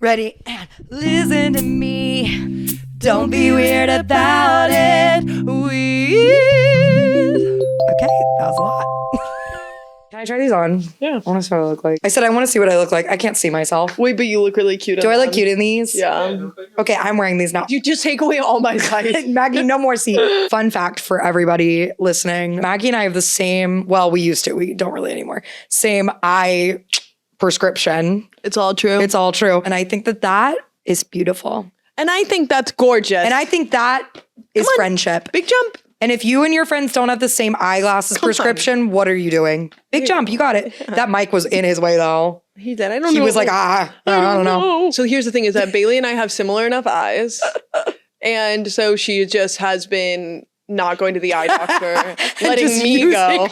Ready? And listen to me. Don't be weird about it. Weird. Okay, that was a lot. Can I try these on? Yeah. I want to see what I look like. I said I want to see what I look like. I can't see myself. Wait, but you look really cute. Do I look cute in these? Yeah. Okay, I'm wearing these now. You just take away all my size. Maggie, no more seat. Fun fact for everybody listening. Maggie and I have the same, well, we used to. We don't really anymore. Same eye prescription. It's all true. It's all true. And I think that that is beautiful. And I think that's gorgeous. And I think that is friendship. Big jump. And if you and your friends don't have the same eyeglasses prescription, what are you doing? Big jump. You got it. That mic was in his way, though. He did. I don't know. He was like, I don't know. So here's the thing is that Bailey and I have similar enough eyes. And so she just has been not going to the eye doctor, letting me go.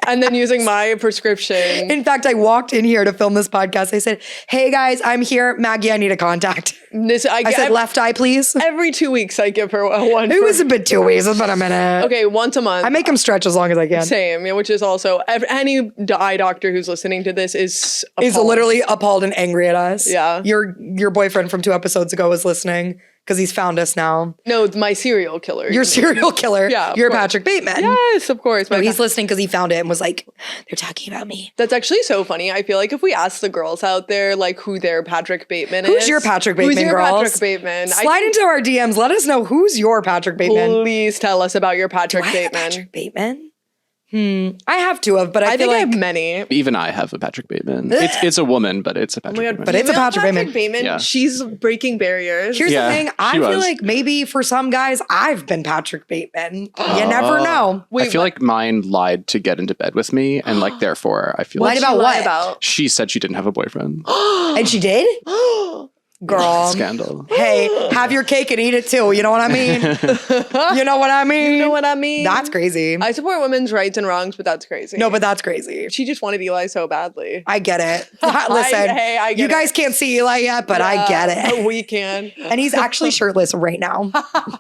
And then using my prescription. In fact, I walked in here to film this podcast. I said, hey guys, I'm here. Maggie, I need a contact. I said, left eye, please. Every 2 weeks, I give her one. It was a bit 2 weeks. It's been a minute. Okay, once a month. I make them stretch as long as I can. Same, which is also, any eye doctor who's listening to this is literally appalled and angry at us. Yeah. Your boyfriend from 2 episodes ago was listening because he's found us now. No, my serial killer. Your serial killer. Yeah. You're Patrick Bateman. Yes, of course. No, he's listening because he found it and was like, they're talking about me. That's actually so funny. I feel like if we ask the girls out there, like, who their Patrick Bateman is. Who's your Patrick Bateman, Who's your girls? Patrick Bateman? Slide into our DMs. Let us know who's your Patrick Bateman. Please tell us about your Patrick Do I Bateman. have Patrick Bateman? I have 2 of, but I feel think like I have many. Even I have a Patrick Bateman. It's a woman, but it's a Patrick Bateman. But it's a Patrick Bateman. Yeah. She's breaking barriers. Here's the thing. I feel was. like maybe for some guys, I've been Patrick Bateman. You never know. I feel like mine lied to get into bed with me, and like therefore, I feel Lied like about what? About? she said she didn't have a boyfriend. And she did? Girl. Scandal. Hey, have your cake and eat it too. You know what I mean? You know what I mean? You know what I mean? That's crazy. I support women's rights and wrongs, but that's crazy. No, but that's crazy. She just wanted Eli so badly. I get it. Listen, I get you it. guys can't see Eli yet, but I get it. We can. And he's actually shirtless right now.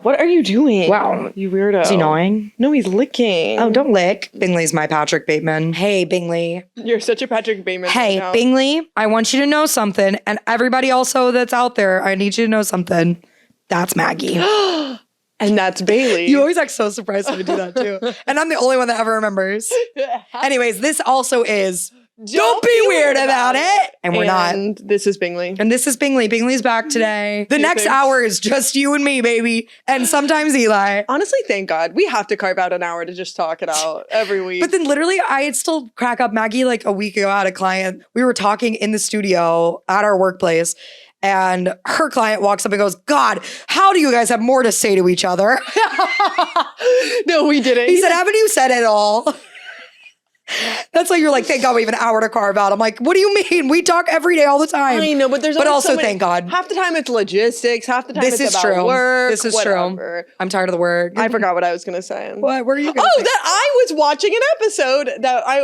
What are you doing? Wow. You weirdo. Is he gnawing? No, he's licking. Oh, don't lick. Bingley's my Patrick Bateman. Hey, Bingley. You're such a Patrick Bateman. Hey, right now. Bingley, I want you to know something. And everybody also that's out there, I need you to know something. That's Maggie. And that's Bailey. You always act so surprised when I do that too. And I'm the only one that ever remembers. Anyways, this also is Don't Be Weird About It. And we're not. And this is Bingley. And this is Bingley. Bingley's back today. The next thanks. hour is just you and me, baby. And sometimes Eli. Honestly, thank God. We have to carve out an hour to just talk it out every week. But then literally I'd still crack up. Maggie, like a week ago, had a client. We were talking in the studio at our workplace. And her client walks up and goes, God, how do you guys have more to say to each other? No, we didn't. He said, haven't you said it all? That's why you're like, thank God we have an hour to carve out. I'm like, what do you mean? We talk every day all the time. I know, but there's But always also, so many, thank God. Half the time it's logistics. Half the time This it's is about true. work. This is whatever. true. I'm tired of the work. I forgot what I was going to say. What were you going to Oh, say? that I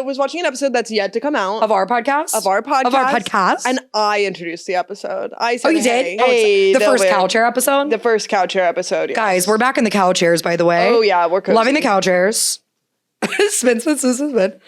was watching an episode that's yet to come out. Of our podcast? Of our podcast. Of our podcast? And I introduced the episode. I said, Oh, you did? Hey, the first way. cow chair episode? The first cow chair episode, yes. Guys, we're back in the cow chairs, by the way. Oh, yeah, we're cozy. Loving the cow chairs. spin.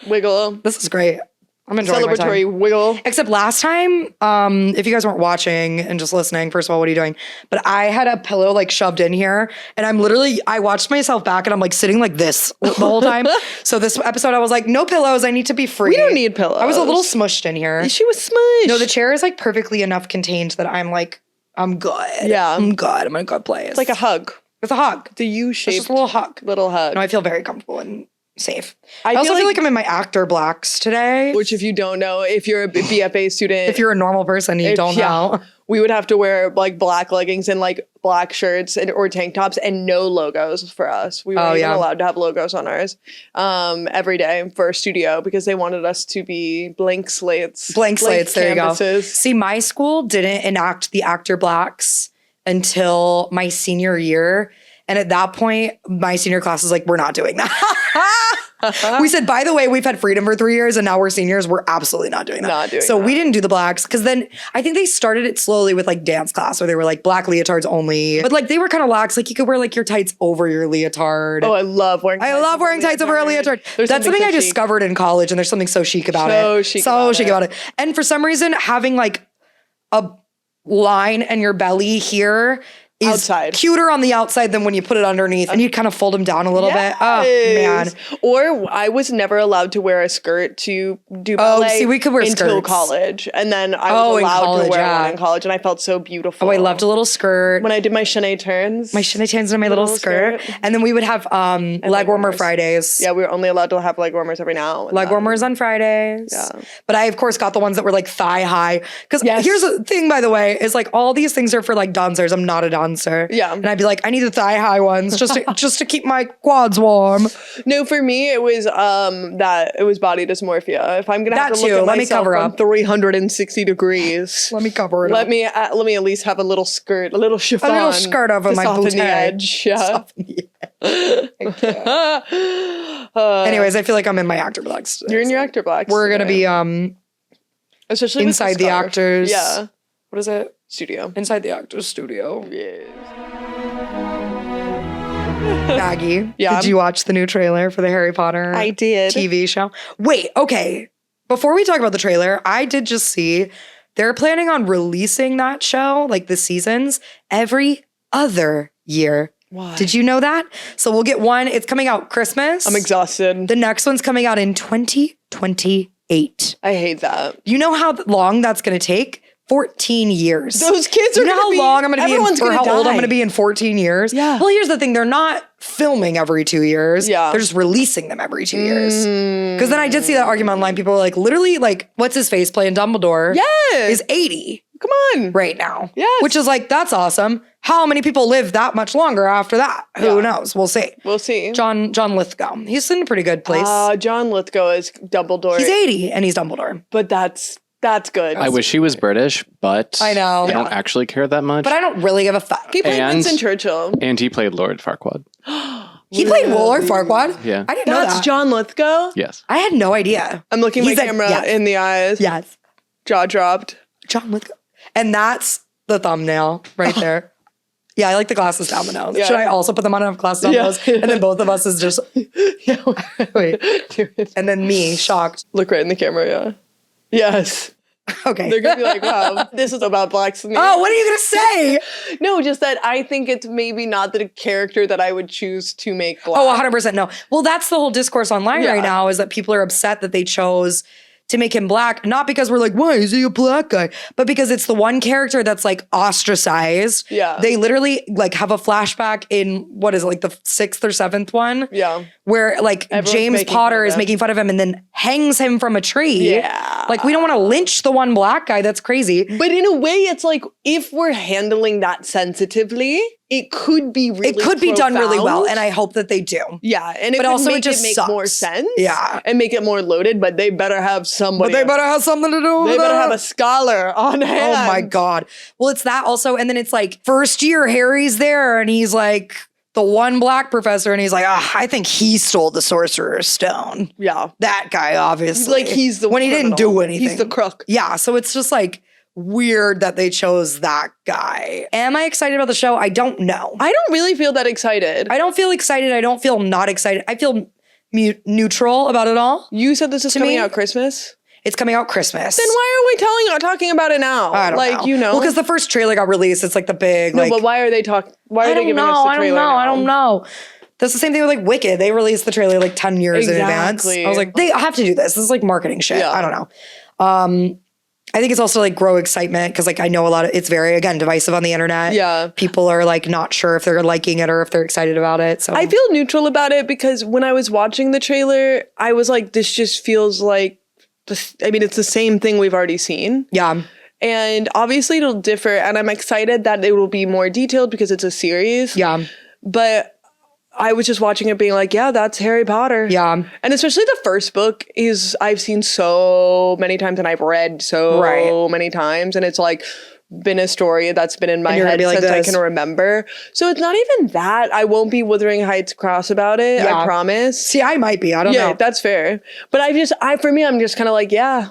Wiggle. This is great. I'm enjoying my time. Celebratory wiggle. Except last time, if you guys weren't watching and just listening, first of all, what are you doing? But I had a pillow like shoved in here and I watched myself back and I'm like sitting like this the whole time. So this episode I was like, no pillows. I need to be free. We don't need pillows. I was a little smushed in here. She was smushed. No, the chair is like perfectly enough contained that I'm like, I'm good. Yeah. I'm good. I'm in a good place. It's like a hug. It's a hug. It's a U-shaped It's just a little hug. little hug. No, I feel very comfortable and safe. I I also feel feel like- like I'm in my actor blacks today. Which, if you don't know, if you're a BFA student, If you're a normal person, you don't know. we would have to wear like black leggings and like black shirts or tank tops and no logos for us. We weren't even allowed to have logos on ours every day for studio because they wanted us to be blank slates. Blank slates, there you go. canvases. See, my school didn't enact the actor blacks until my senior year. And at that point, my senior class was like, we're not doing that. We said, by the way, we've had freedom for 3 years and now we're seniors. We're absolutely not doing that. Not doing so that. we didn't do the blacks because then I think they started it slowly with like dance class where they were like black leotards only. But like they were kind of lax. Like you could wear like your tights over your leotard. Oh, I love wearing tights over a leotard. There's That's something so I chic. discovered in college and there's something so chic about So it. chic so about chic it. about it. And for some reason, having like a line and your belly here is outside. Cuter on the outside than when you put it underneath, and you kind of fold them down a little bit. Oh man! Or I was never allowed to wear a skirt to do ballet. Oh, see, we could wear until skirts. college, and then I was allowed to wear one in college, and I felt so beautiful. Oh, I loved a little skirt when I did my chaîné turns. My chaîné turns and my little skirt, and then we would have leg warmer Fridays. Yeah, we were only allowed to have leg warmers every now. Leg warmers on Fridays. Yeah, but I of course got the ones that were like thigh high. Because here's the thing, by the way, is like all these things are for like dancers. I'm not a dancer. Yeah. And I'd be like, I need the thigh high ones just to keep my quads warm. No, for me it was body dysmorphia. If I'm gonna have to look at myself from 360 degrees, let me cover it. Let me at least have a little skirt, a little chiffon, over my soften booty. The edge. Yeah. Anyways, I feel like I'm in my actor blacks today. You're in your actor blacks. We're gonna be especially inside the actors. Yeah. What is it? Studio. Inside the actors studio. Yes. Maggie, did you watch the new trailer for the Harry Potter I did. TV show? Wait, okay. Before we talk about the trailer, I did just see they're planning on releasing that show, like the seasons, every other year. Why? Did you know that? So we'll get one. It's coming out Christmas. I'm exhausted. The next one's coming out in 2028. I hate that. You know how long that's going to take? 14 years. Those kids are you know how long I'm going to be in, or how old I'm going to be in 14 years? Yeah. Well, here's the thing. They're not filming every 2 years. Yeah. They're just releasing them every 2 years. Because then I did see that argument online. People were like, literally, like, what's his face playing Dumbledore? Yes. Is 80. Come on. Right now. Yes. Which is like, that's awesome. How many people live that much longer after that? Who knows? We'll see. We'll see. John Lithgow. He's in a pretty good place. John Lithgow is Dumbledore. He's 80 and he's Dumbledore. But that's good. I wish he was British, but I know. I don't actually care that much. But I don't really give a fuck. He played Winston Churchill. And he played Lord Farquaad. He played Lord Farquaad? Yeah. I didn't know that. That's John Lithgow? Yes. I had no idea. I'm looking my camera in the eyes. Yes. Jaw dropped. John Lithgow. And that's the thumbnail right there. Yeah, I like the glasses down the nose. Yeah. Should I also put them on and have glasses down the nose? And then both of us is just... Wait. And then me, shocked. Look right in the camera, yeah. Yes. Okay. They're going to be like, wow, this is about blacks to me. Oh, what are you going to say? No, just that I think it's maybe not the character that I would choose to make black. Oh, 100% no. Well, that's the whole discourse online right now is that people are upset that they chose to make him black, not because we're like, why is he a black guy? But because it's the one character that's like ostracized. Yeah. They literally like have a flashback in, what is it, like the 6th or 7th one? Yeah. Where like James Potter is making fun of him and then hangs him from a tree. Yeah. Like we don't want to lynch the one black guy. That's crazy. But in a way, it's like, if we're handling that sensitively, it could be really It could be done really well, and I hope that they do. Yeah, and it but could also make it just make sucks. more sense. Yeah. And make it more loaded, but they better have somebody. But they better have something to do with They better that. have a scholar on hand. Oh my God. Well, it's that also. And then it's like first year, Harry's there and he's like the one black professor and he's like, I think he stole the Sorcerer's Stone. Yeah. That guy, obviously. Like he's the when he didn't do anything. He's the crook. Yeah. So it's just like weird that they chose that guy. Am I excited about the show? I don't know. I don't really feel that excited. I don't feel excited. I don't feel not excited. I feel neutral about it all. You said this is coming out Christmas? It's coming out Christmas. Then why are we talking about it now? I don't know. You know. Well, because the first trailer got released. It's like the big but why are they why are they giving us the trailer now? I don't know. That's the same thing with like Wicked. They released the trailer like 10 years in advance. I was like, they have to do this. This is like marketing shit. Yeah. I don't know. I think it's also like grow excitement because like I know a lot of it's very, again, divisive on the internet. Yeah. People are like not sure if they're liking it or if they're excited about it. So I feel neutral about it because when I was watching the trailer, I was like, this just feels like, it's the same thing we've already seen. Yeah. And obviously it'll differ. And I'm excited that it will be more detailed because it's a series. Yeah. But I was just watching it being like, yeah, that's Harry Potter. Yeah. And especially the first book I've seen so many times and I've read so many times. And it's like been a story that's been in my head since I can remember. So it's not even that. I won't be Wuthering Heights cross about it. Yeah. I promise. See, I might be. I don't know. Yeah, that's fair. But for me, I'm just kind of like, yeah.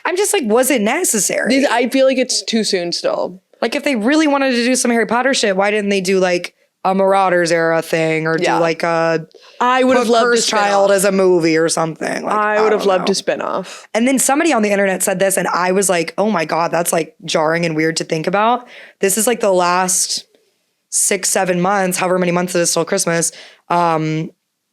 I'm just like, was it necessary? I feel like it's too soon still. Like if they really wanted to do some Harry Potter shit, why didn't they do like a Marauders era thing or do like a I would have loved Cursed Child as a movie or something. Like, I would have loved a spinoff. And then somebody on the internet said this and I was like, oh my God, that's like jarring and weird to think about. This is like the last 6-7 months, however many months it is till Christmas,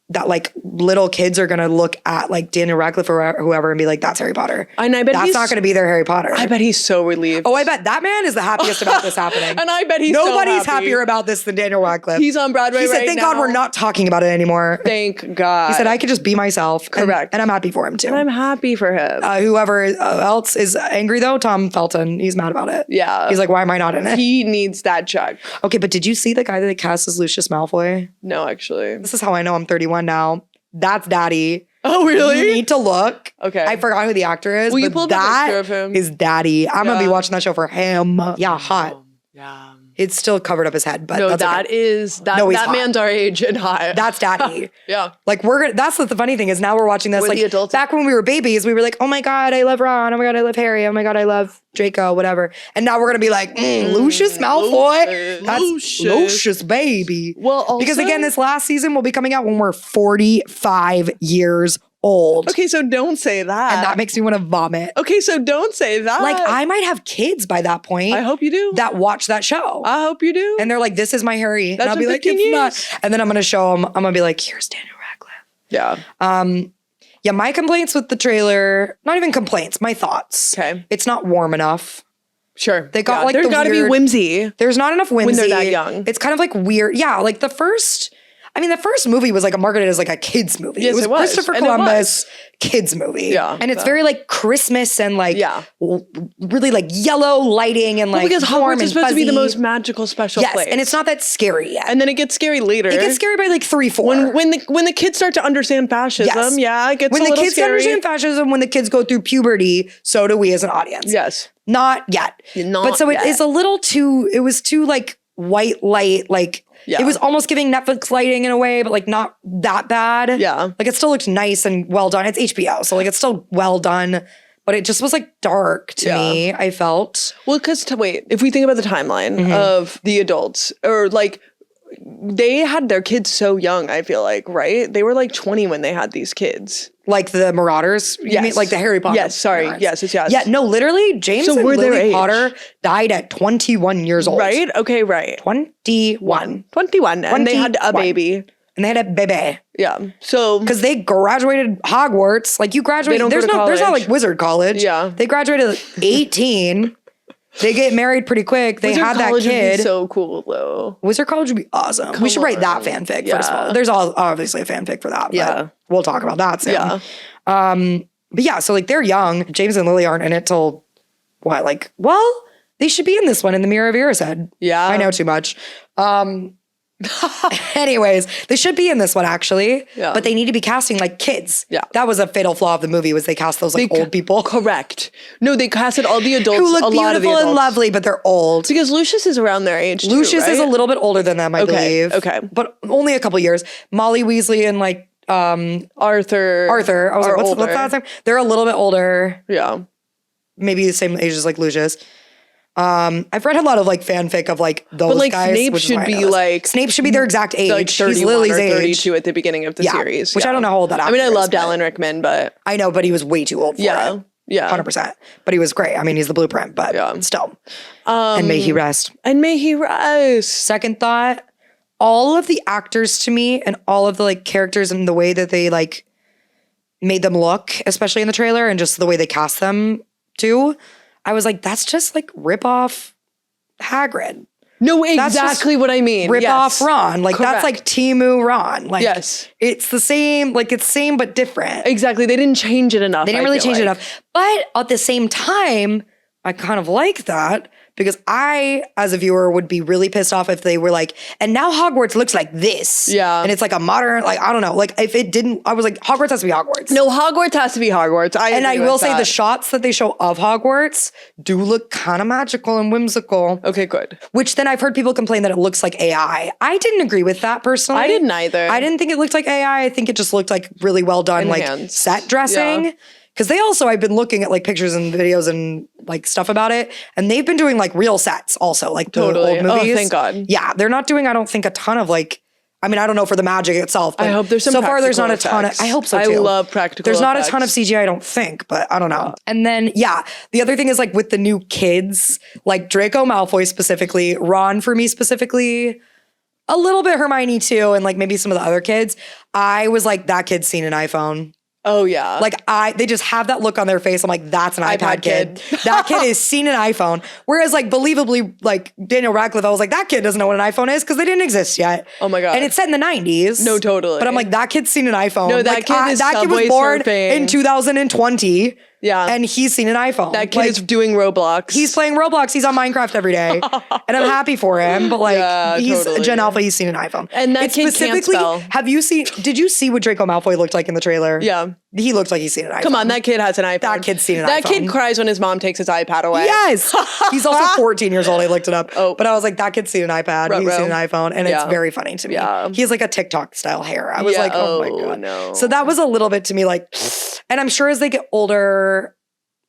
that like little kids are gonna look at like Daniel Radcliffe or whoever and be like, that's Harry Potter. And I bet that's not gonna be their Harry Potter. I bet he's so relieved. Oh, I bet that man is the happiest about this happening. And I bet he's Nobody's so happy. happier about this than Daniel Radcliffe. He's on Broadway He said, right thank now. God we're not talking about it anymore. Thank God. He said, I could just be myself. Correct. And I'm happy for him too. And I'm happy for him. Whoever else is angry though, Tom Felton, he's mad about it. Yeah. He's like, why am I not in it? He needs that check. Okay, but did you see the guy that they cast as Lucius Malfoy? No, actually. This is how I know I'm 31 now. That's Daddy. Oh, really? You need to look. Okay. I forgot who the actor is. Will you but pull up a that picture of him? is Daddy. I'm going to be Yeah. watching that show for him. Yeah, hot. Yeah. It's still covered up his head, but No, that's that okay. is that. No, he's that hot. man's our age and hot. That's Daddy. Yeah. Like that's what the funny thing is. Now we're watching this. We're like the adults. back when we were babies, we were like, "Oh my God, I love Ron. Oh my God, I love Harry. Oh my God, I love Draco. Whatever." And now we're gonna be like, Lucius Malfoy. That's Lucius, baby. Well, also, because again, this last season will be coming out when we're 45 years old. Okay, so don't say that. And that makes me want to vomit. Okay, so don't say that. Like I might have kids by that point. I hope you do. that watch that show. I hope you do. And they're like, "This is my Harry." And That's I'll be what like, 15 "It's years. not." And then I'm gonna show them. I'm gonna be like, "Here's Daniel Radcliffe." Yeah. Yeah, my complaints with the trailer, not even complaints, my thoughts. Okay. It's not warm enough. Sure. They got, like, there's the got to be weird- whimsy. There's not enough whimsy. they're that young. It's kind of like weird. Yeah, like the first movie was like marketed as like a kids movie. Yes, it was. Christopher And it Columbus kids movie. Yeah, And it's so- very like Christmas and like really like yellow lighting and like Because warm Hogwarts and is supposed to be the fuzzy. most magical special Yes, place. and it's not that scary yet. And then it gets scary later. It gets scary by like 3-4. when the kids start to understand fascism. Yes. Yeah, it gets when a the little kids scary. understand fascism, when the kids go through puberty, so do we as an audience. Yes. Not yet. Not but so yet. it is a little too, it was too like white light, like Yeah. it was almost giving Netflix lighting in a way, but like not that bad. Yeah. Like it still looked nice and well done. It's HBO, so like it's still well done, but it just was like dark to me, I felt. Well, because wait, if we think about the timeline of the adults, or like they had their kids so young, I feel like, right? They were like 20 when they had these kids. Like the Marauders? You mean like the Harry Potter? Yes, sorry. Marauders. Yes, it's yes. Yeah, no, literally, James So and we're their Lily age. Potter died at 21 years old. Right? Okay, right. 21. 21. And they had a 21. baby. And they had a baby. Yeah. So Because they graduated Hogwarts. Like you graduate, They don't go there's to not college. like wizard college. Yeah. They graduated at 18. They get married pretty quick. They Wizard had that College would be kid. so cool though. Wizard College would be awesome. We should write that fanfic first of all. There's obviously a fanfic for that. Yeah. But we'll talk about that soon. Yeah. But yeah, so like they're young. James and Lily aren't in it till what? Like, well, they should be in this one in the Mirror of Erised. Yeah. I know too much. Anyways, they should be in this one actually. Yeah. But they need to be casting like kids. Yeah. That was a fatal flaw of the movie was they cast those like old people Correct. No, they casted all the adults. who look a lot of the beautiful and adults. lovely, but they're old. Because Lucius is around their age. Lucius too, is a right? little bit older than them, I believe. okay. But only a couple years. Molly Weasley and like Arthur. Arthur. I was are like, what's older. that name? They're a little bit older. Yeah. Maybe the same age as like Lucius. I've read a lot of like fanfic of like those But like guys. Snape which is should why I be know this. like Snape should be their exact age. like He's 31 Lily's or age. 32 at the beginning of the Yeah, series. which I don't know how old that I mean, I actor is, loved but- Alan Rickman, but I know, but he was way too old for yeah. it. Yeah. 100%. But he was great. I mean, he's the blueprint, but still. And may he rest. And may he rise. Second thought, all of the actors to me and all of the like characters and the way that they like made them look, especially in the trailer and just the way they cast them too, I was like, that's just like rip off Hagrid. No, That's exactly just what I mean. Rip Yes. off Ron. Like Correct. that's like Timu Ron. Like Yes. it's the same, like it's same but different. Exactly. They didn't change it enough. They didn't really change it enough. But at the same time, I kind of like that because I, as a viewer, would be really pissed off if they were like, and now Hogwarts looks like this. Yeah. And it's like a modern, like, I don't know. Like if it didn't, I was like, Hogwarts has to be Hogwarts. No, Hogwarts has to be Hogwarts. And I agree will with say that. the shots that they show of Hogwarts do look kind of magical and whimsical. Okay, good. Which then I've heard people complain that it looks like AI. I didn't agree with that personally. I didn't either. I didn't think it looked like AI. I think it just looked like really well done, like Enhanced. set dressing. Yeah. Because they also, I've been looking at like pictures and videos and like stuff about it, and they've been doing like real sets also, like the old movies. Oh, thank God. Yeah, they're not doing, I don't think, a ton of like, I mean, I don't know for the magic itself. But I hope there's some so far there's not practical a ton of, effects. I hope so I too. love practical There's not effects. a ton of CGI, I don't think, but I don't know. And then, yeah, the other thing is like with the new kids, like Draco Malfoy specifically, Ron for me specifically, a little bit Hermione too, and like maybe some of the other kids. I was like, that kid's seen an iPhone. Oh yeah. Like they just have that look on their face. I'm like, that's an iPad kid. That kid has seen an iPhone. Whereas like believably, like Daniel Radcliffe, I was like, that kid doesn't know what an iPhone is because they didn't exist yet. Oh my God. And it's set in the 90s. No, totally. But I'm like, that kid's seen an iPhone. No, that like, kid is that kid was Subway born surfing. in 2020. Yeah. And he's seen an iPhone. That kid like, is doing Roblox. he's playing Roblox. He's on Minecraft every day. And I'm happy for him. But like, Yeah, he's totally. Gen Alpha. He's seen an iPhone. And that It's kid can't specifically, spell. did you see what Draco Malfoy looked like in the trailer? Yeah. He looked like he's seen an iPhone. Come on, that kid has an iPhone. That kid's seen an That iPhone. kid cries when his mom takes his iPad away. Yes. He's also 14 years old. I looked it up. Oh. But I was like, that kid's seen an iPad. He's Ruh-roh. seen an iPhone. And Yeah. it's very funny to me. Yeah. He has like a TikTok style hair. I was Yeah. like, oh my Oh, God. no. So that was a little bit to me like, and I'm sure as they get older,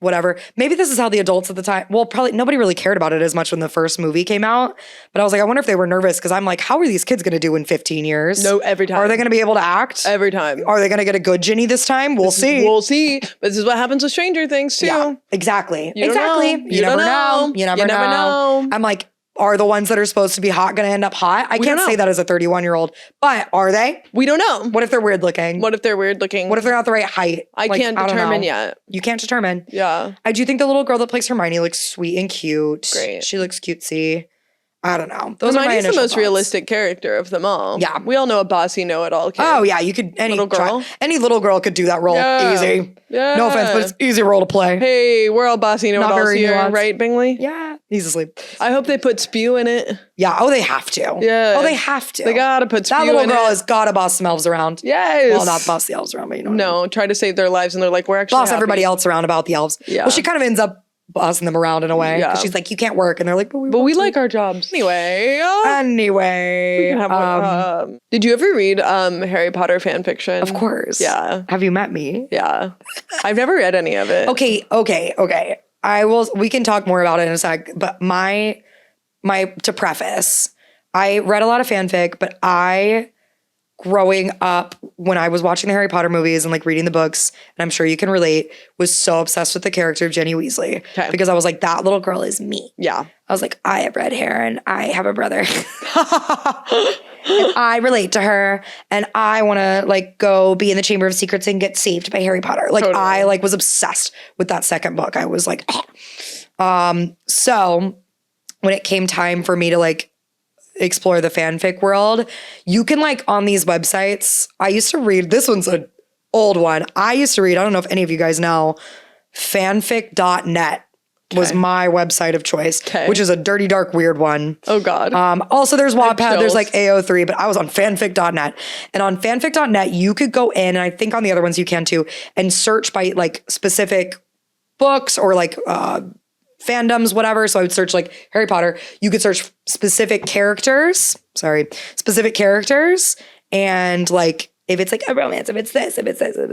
whatever. Maybe this is how the adults at the time, well, probably nobody really cared about it as much when the first movie came out. But I was like, I wonder if they were nervous because I'm like, how are these kids going to do in 15 years? No, every time. Are they going to be able to act? Every time. Are they going to get a good Ginny this time? We'll see. We'll see. But this is what happens with Stranger Things too. Yeah, exactly. You don't exactly. know. You never know. You never know. I'm like, are the ones that are supposed to be hot going to end up hot? I can't say that as a 31-year-old, but are they? We don't know. What if they're weird looking? What if they're weird looking? What if they're not the right height? I can't don't determine know. yet. You can't determine. Yeah. I do think the little girl that plays Hermione looks sweet and cute. Great. She looks cutesy. I don't know. Those are my Hermione's the initial most thoughts. realistic character of them all. Yeah. We all know a bossy know-it-all kid. Oh yeah, you could any little girl could do that role easy. Yeah. No offense, but it's easy role to play. Hey, we're all bossy know-it-alls very here, nuanced. right, Bingley? Yeah, he's asleep. I hope they put spew in it. Yeah. Oh, they have to. Yeah. Oh, they have to. They gotta put spew that in little it. girl has gotta boss some elves around. Yes. Well, not boss the elves around, but you know. What I mean. No, try to save their lives, and they're like, we're actually Boss happy. everybody else around about the elves. Yeah. Well, she kind of ends up bossing them around in a way. Yeah. Because she's like, you can't work. And they're like, but we But want we to. like our jobs. Anyway. Anyway. We can have one. Did you ever read Harry Potter fan fiction? Of course. Yeah. Have you met me? Yeah. I've never read any of it. Okay. We can talk more about it in a sec, but to preface, I read a lot of fanfic, but growing up, when I was watching the Harry Potter movies and like reading the books, and I'm sure you can relate, was so obsessed with the character of Ginny Weasley. Okay. Because I was like, that little girl is me. Yeah. I was like, I have red hair and I have a brother. And I relate to her and I want to like go be in the Chamber of Secrets and get saved by Harry Potter. Like Totally. I like was obsessed with that second book. I was like, so when it came time for me to like explore the fanfic world, you can like on these websites, I used to read, this one's an old one. I used to read, I don't know if any of you guys know, fanfic.net was my website of choice, which is a dirty, dark, weird one. Oh God. Also there's Wattpad, there's chills. like AO3, but I was on fanfic.net. And on fanfic.net, you could go in, and I think on the other ones you can too, and search by like specific books or like fandoms, whatever. So I would search like Harry Potter. You could search specific characters, and like if it's like a romance, if it's this,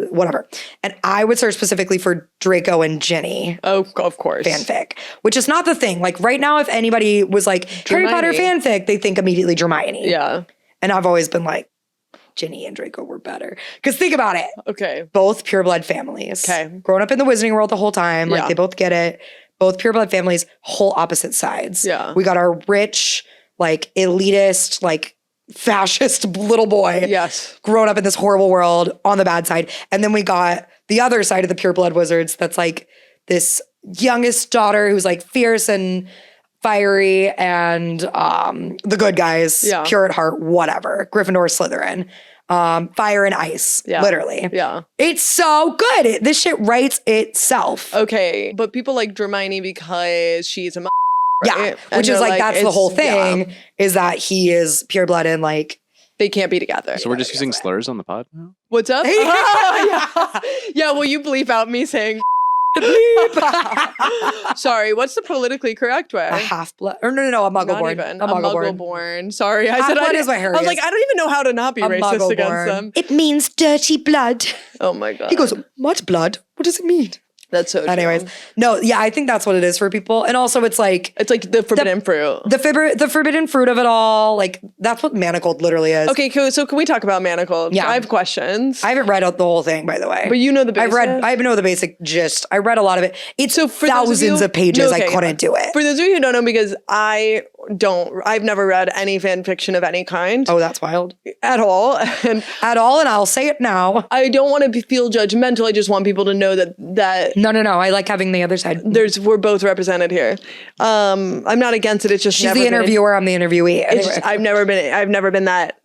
whatever. And I would search specifically for Draco and Ginny. Oh, of course. Fanfic, which is not the thing. Like right now, if anybody was like Harry Potter fanfic, they think immediately Hermione. Yeah. And I've always been like, Ginny and Draco were better. Because think about it. Okay. Both pureblood families. Okay. Grown up in the Wizarding World the whole time. Like Yeah. they both get it. Both pureblood families, whole opposite sides. Yeah. We got our rich, like elitist, like fascist little boy. Yes. Grown up in this horrible world on the bad side. And then we got the other side of the pureblood wizards that's like this youngest daughter who's like fierce and fiery and the good guys, pure at heart, whatever. Gryffindor, Slytherin. Fire and ice, literally. Yeah. It's so good. This shit writes itself. Okay. But people like Hermione because she's a right? Yeah. And Which is they're like, that's the whole thing, yeah. is that he is pureblood and like, they can't be together. So we're just using slurs on the pod now? What's up? Yeah, will you bleep out me saying Sorry, what's the politically correct way? a half-blood. Or no, a muggle Not born. even. A A muggle born. Muggle-born. Sorry, I said I Half-blood didn't- is what Harry I was like, is. I don't even know how to not be A racist muggle against born. them. It means dirty blood. Oh my God. He goes, what blood? What does it mean? That's so true. Anyways, no, yeah, I think that's what it is for people. And also it's like the forbidden fruit. The forbidden fruit of it all. Like that's what manacled literally is. Okay, cool. So can we talk about manacled? Yeah. I have questions. I haven't read out the whole thing, by the way. But you know the basics? I know the basic gist. I read a lot of it. It's So for thousands of pages. I couldn't do it. For those of you who don't know, because I've never read any fan fiction of any kind. Oh, that's wild. At all. And I'll say it now. I don't want to feel judgmental. I just want people to know that No. I like having the other side. we're both represented here. I'm not against it. It's just she's the interviewer. I'm the interviewee. Anyway. I've never been that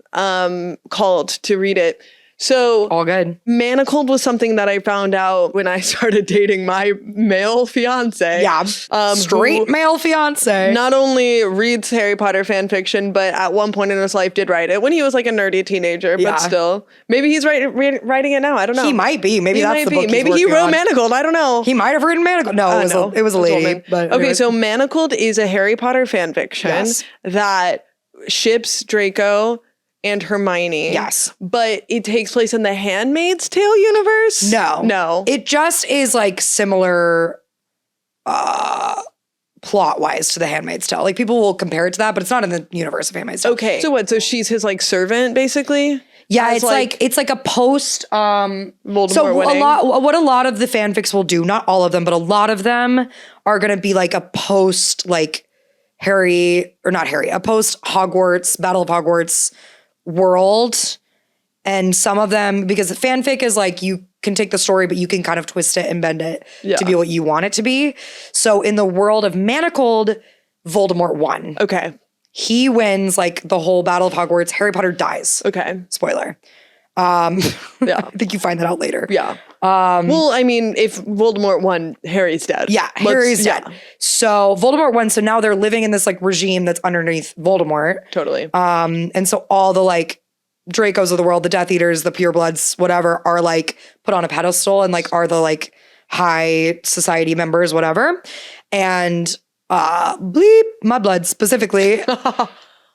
called to read it. So all good. Manacled was something that I found out when I started dating my male fiance. Yeah. Straight male fiance. Not only reads Harry Potter fan fiction, but at one point in his life did write it when he was like a nerdy teenager. Yeah. But still, maybe he's writing it now. I don't know. He might be. Maybe that's the book. Maybe he wrote Manacled. I don't know. He might have written Manacled. No, it was a lady. But okay, so Manacled is a Harry Potter fan fiction that ships Draco and Hermione. Yes. But it takes place in the Handmaid's Tale universe? No. It just is like similar plot-wise to the Handmaid's Tale. Like people will compare it to that, but it's not in the universe of Handmaid's Tale. Okay. So what? So she's his like servant, basically? Yeah, it's like a post Voldemort so winning. what a lot of the fanfics will do, not all of them, but a lot of them are gonna be like a post like a post Hogwarts, Battle of Hogwarts world. And some of them, because the fanfic is like you can take the story, but you can kind of twist it and bend it to be what you want it to be. So in the world of Manacled, Voldemort won. Okay. He wins like the whole Battle of Hogwarts. Harry Potter dies. Okay. Spoiler. Yeah. I think you find that out later. Yeah. Well, I mean, if Voldemort won, Harry's dead. Yeah, Harry's dead. So Voldemort won. So now they're living in this like regime that's underneath Voldemort. Totally. And so all the like Dracos of the world, the Death Eaters, the purebloods, whatever, are like put on a pedestal and like are the like high society members, whatever. And mudbloods specifically,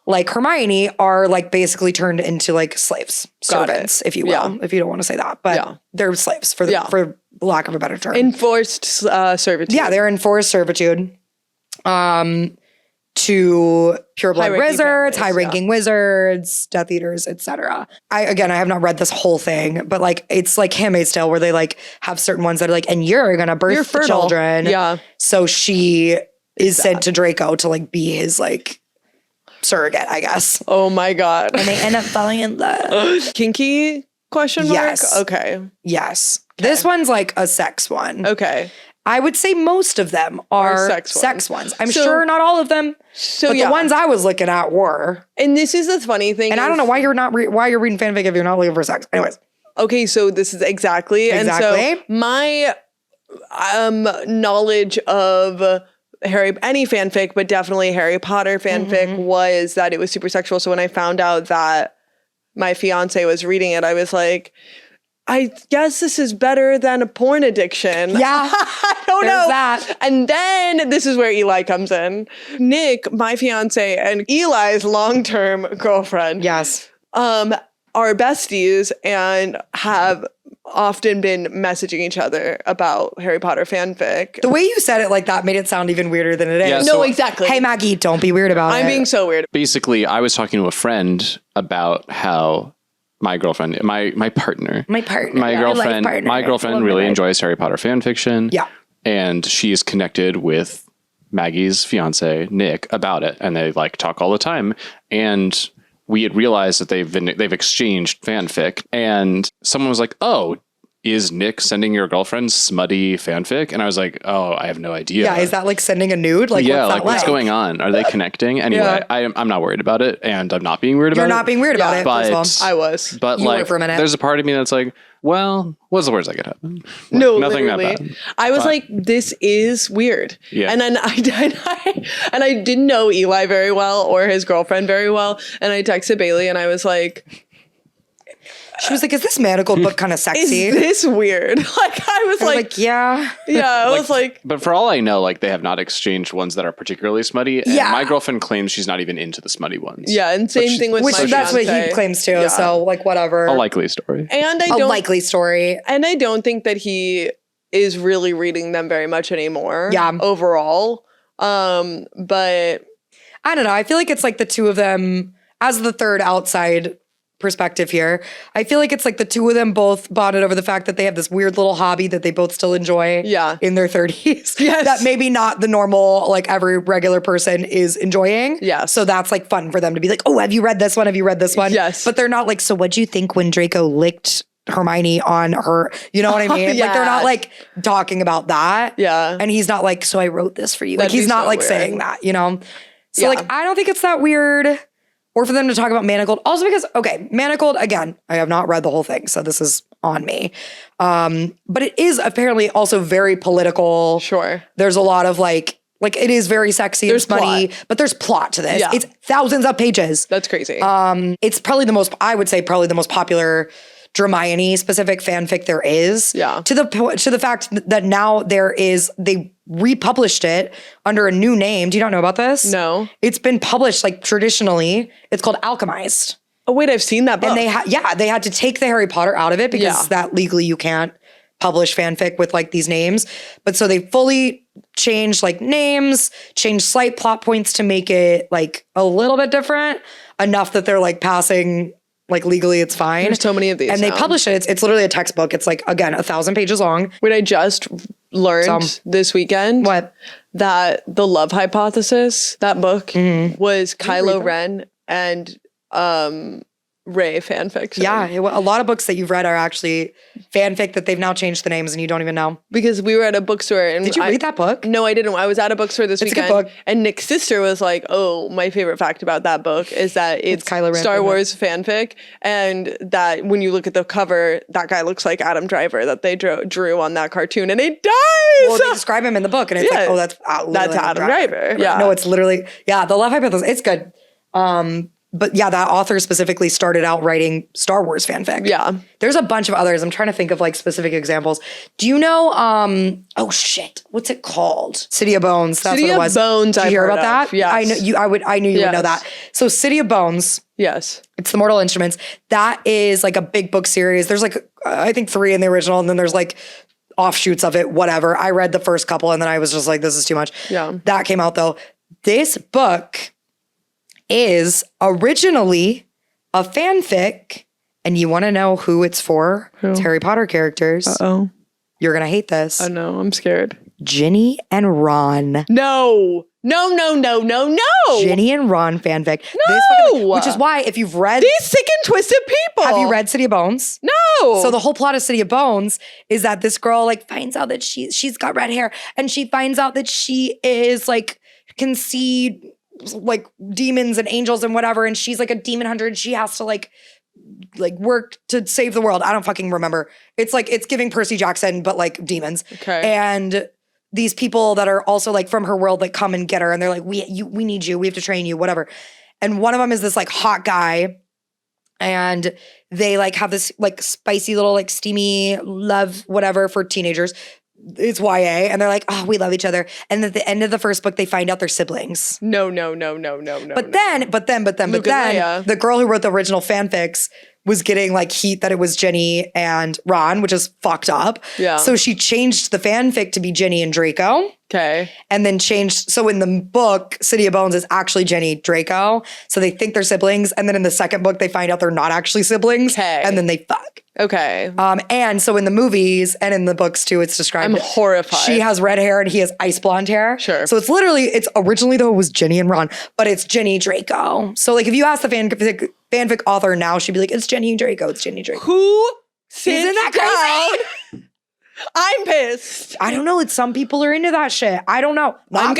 like Hermione, are like basically turned into like slaves, servants, if you will, if you don't want to say that, but they're slaves for lack of a better term. Enforced servitude. Yeah, they're enforced servitude to pureblood wizards, high-ranking wizards, Death Eaters, etc. I have not read this whole thing, but like it's like Handmaid's Tale where they like have certain ones that are like, and you're gonna birth children. Yeah. So she is sent to Draco to like be his like surrogate, I guess. Oh my God. And they end up falling in love. Kinky question mark? Yes. Okay. Yes. Okay. This one's like a sex one. Okay. I would say most of them are sex ones. I'm sure not all of them. So but the ones I was looking at were. And this is the funny thing. And I don't know why you're reading fanfic if you're not looking for sex. Anyways. Okay, so this is exactly. And so my knowledge of any fanfic, but definitely Harry Potter fanfic was that it was super sexual. So when I found out that my fiance was reading it, I was like, I guess this is better than a porn addiction. Yeah. I don't know. That. And then this is where Eli comes in. Nick, my fiance, and Eli's long-term girlfriend. Yes. Are besties and have often been messaging each other about Harry Potter fanfic. The way you said it like that made it sound even weirder than it is. Yeah, no, exactly. Hey, Maggie, don't be weird about it. I'm being so weird. Basically, I was talking to a friend about how my girlfriend, my girlfriend really enjoys Harry Potter fan fiction. Yeah. And she's connected with Maggie's fiance, Nick, about it. And they like talk all the time. And we had realized that they've exchanged fanfic. And someone was like, oh, is Nick sending your girlfriend smutty fanfic? And I was like, oh, I have no idea. Yeah, is that like sending a nude? Like, yeah, what's that what's going on? Are they connecting? Anyway, I'm not worried about it, and I'm not being weird about it. You're not being weird about it, but first of all. I was. But You like, were for a minute. there's a part of me that's like, well, what's the worst that could happen? Like, No, nothing literally. that bad. I was like, this is weird. Yeah. And then I didn't know Eli very well or his girlfriend very well. And I texted Bailey and I was like, She was like, is this Manacled book kind of sexy? is this weird? Like, I was like, yeah. yeah, I was like, But for all I know, like they have not exchanged ones that are particularly smutty. And my girlfriend claims she's not even into the smutty ones. yeah, and same thing with Which my that's what fiance. he claims too. Yeah. So like whatever. A likely story. And A likely story. And I don't think that he is really reading them very much anymore. Yeah. Overall. But I don't know. I feel like it's like the two of them as the third outside perspective here. I feel like it's like the two of them both bonded over the fact that they have this weird little hobby that they both still enjoy in their 30s. Yes. That maybe not the normal, like every regular person is enjoying. Yes. So that's like fun for them to be like, oh, have you read this one? Have you read this one? Yes. But they're not like, so what'd you think when Draco licked Hermione on her? You know what I mean? Like they're not like talking about that. Yeah. And he's not like, so I wrote this for you. That'd like he's be not so like weird. saying that, you know? So like, I don't think it's that weird. Or for them to talk about Manacled. Also because, okay, Manacled, again, I have not read the whole thing, so this is on me. But it is apparently also very political. Sure. There's a lot of like it is very sexy and smutty, but there's plot to this. Yeah. It's thousands of pages. That's crazy. It's probably the most popular Hermione specific fanfic there is. Yeah. To the fact that now they republished it under a new name. Do you not know about this? No. It's been published like traditionally. It's called Alchemized. Oh wait, I've seen that book. And they had to take the Harry Potter out of it because that legally you can't publish fanfic with like these names. But so they fully changed like names, changed slight plot points to make it like a little bit different, enough that they're like passing like legally it's fine. There's so many of these and now. they publish it. It's literally a textbook. It's like, again, 1,000 pages long. Wait, I just learned this weekend that The Love Hypothesis, that book, was Kylo Ren and Rey fanfic. Yeah, a lot of books that you've read are actually fanfic that they've now changed the names and you don't even know. Because we were at a bookstore and did you read that book? No, I didn't. I was at a bookstore this weekend. It's a good book. And Nick's sister was like, "Oh, my favorite fact about that book is that it's Kylo Ren Star Wars fanfic, and that when you look at the cover, that guy looks like Adam Driver that they drew on that cartoon, and he does." Well, they describe him in the book, and it's like, oh, that's Adam Driver. Yeah, no, it's literally The Love Hypothesis. It's good. But yeah, that author specifically started out writing Star Wars fanfic. Yeah. There's a bunch of others. I'm trying to think of like specific examples. Do you know, oh shit, what's it called? City of Bones. That's City what it was. of Bones. Did you hear about that? Yes. I knew you would know that. So City of Bones. Yes. It's the Mortal Instruments. That is like a big book series. There's like, I think 3 in the original, and then there's like offshoots of it, whatever. I read the first couple and then I was just like, this is too much. Yeah. That came out though. This book is originally a fanfic, and you want to know who it's for? Who? It's Harry Potter characters. Uh-oh. You're going to hate this. Oh no, I'm scared. Ginny and Ron. No. Ginny and Ron fanfic. No. Which is why if you've read... These sick and twisted people. Have you read City of Bones? No. So the whole plot of City of Bones is that this girl like finds out that she's got red hair, and she finds out that she is like can see like demons and angels and whatever, and she's like a demon hunter, and she has to like work to save the world. I don't fucking remember. It's like it's giving Percy Jackson but like demons. Okay. And these people that are also like from her world like come and get her, and they're like, we need you, we have to train you, whatever. And one of them is this like hot guy, and they like have this like spicy little like steamy love whatever for teenagers. It's YA, and they're like, oh, we love each other. And at the end of the first book, they find out they're siblings. No. But then, the girl who wrote the original fanfics was getting like heat that it was Ginny and Ron, which is fucked up. Yeah. So she changed the fanfic to be Ginny and Draco. Okay. And then changed, so in the book, City of Bones is actually Ginny Draco. So they think they're siblings. And then in the second book, they find out they're not actually siblings. Okay. And then they fuck. Okay. And so in the movies and in the books too, it's described. I'm horrified. She has red hair and he has ice blonde hair. Sure. So it's originally though it was Ginny and Ron, but it's Ginny Draco. So like if you ask the fanfic author now, she'd be like, it's Ginny Draco. It's Ginny Draco. Who sits Isn't that crazy? I'm pissed. I don't know. It's some people are into that shit. I don't know. Not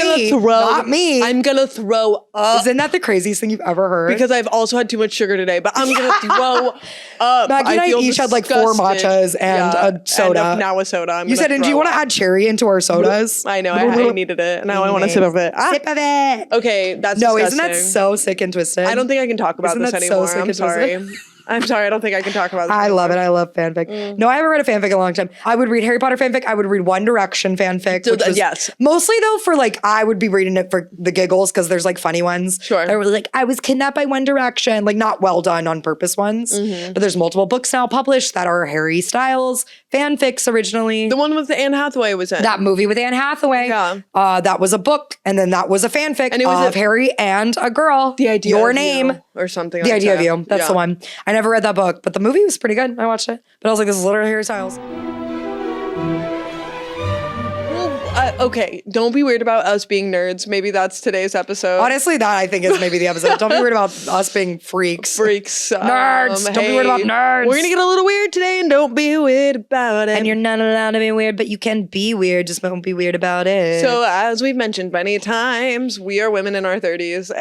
me. I'm gonna throw up. Isn't that the craziest thing you've ever heard? Because I've also had too much sugar today, but I'm gonna throw up. Maggie and I each had like 4 matchas and a soda. And now a soda. You said, and do you want to add cherry into our sodas? I know. I needed it. And now I want to sip of it. Sip of it. Okay, that's no. disgusting. Isn't that so sick and twisted? I don't think I can talk about this anymore. So I'm sorry. I'm sorry. I don't think I can talk about this. I love it. I love fanfic. No, I haven't read a fanfic in a long time. I would read Harry Potter fanfic. I would read One Direction fanfic. Yes. Mostly though for like, I would be reading it for the giggles because there's like funny ones. Sure. That were like, I was kidnapped by One Direction. Like not well done on purpose ones. But there's multiple books now published that are Harry Styles fanfics originally. The one with Anne Hathaway was in. That movie with Anne Hathaway. Yeah. That was a book, and then that was a fanfic And it was of Harry and a girl. The Idea Your of Name. You or something The like Idea that. of You. That's the one. I never read that book, but the movie was pretty good. I watched it. But I was like, this is literally Harry Styles. Okay, don't be weird about us being nerds. Maybe that's today's episode. Honestly, that I think is maybe the episode. Don't be worried about us being freaks. Freaks. Nerds. Don't be worried about nerds. We're going to get a little weird today, and don't be weird about it. And you're not allowed to be weird, but you can be weird. Just don't be weird about it. So, as we've mentioned many times, we are women in our 30s.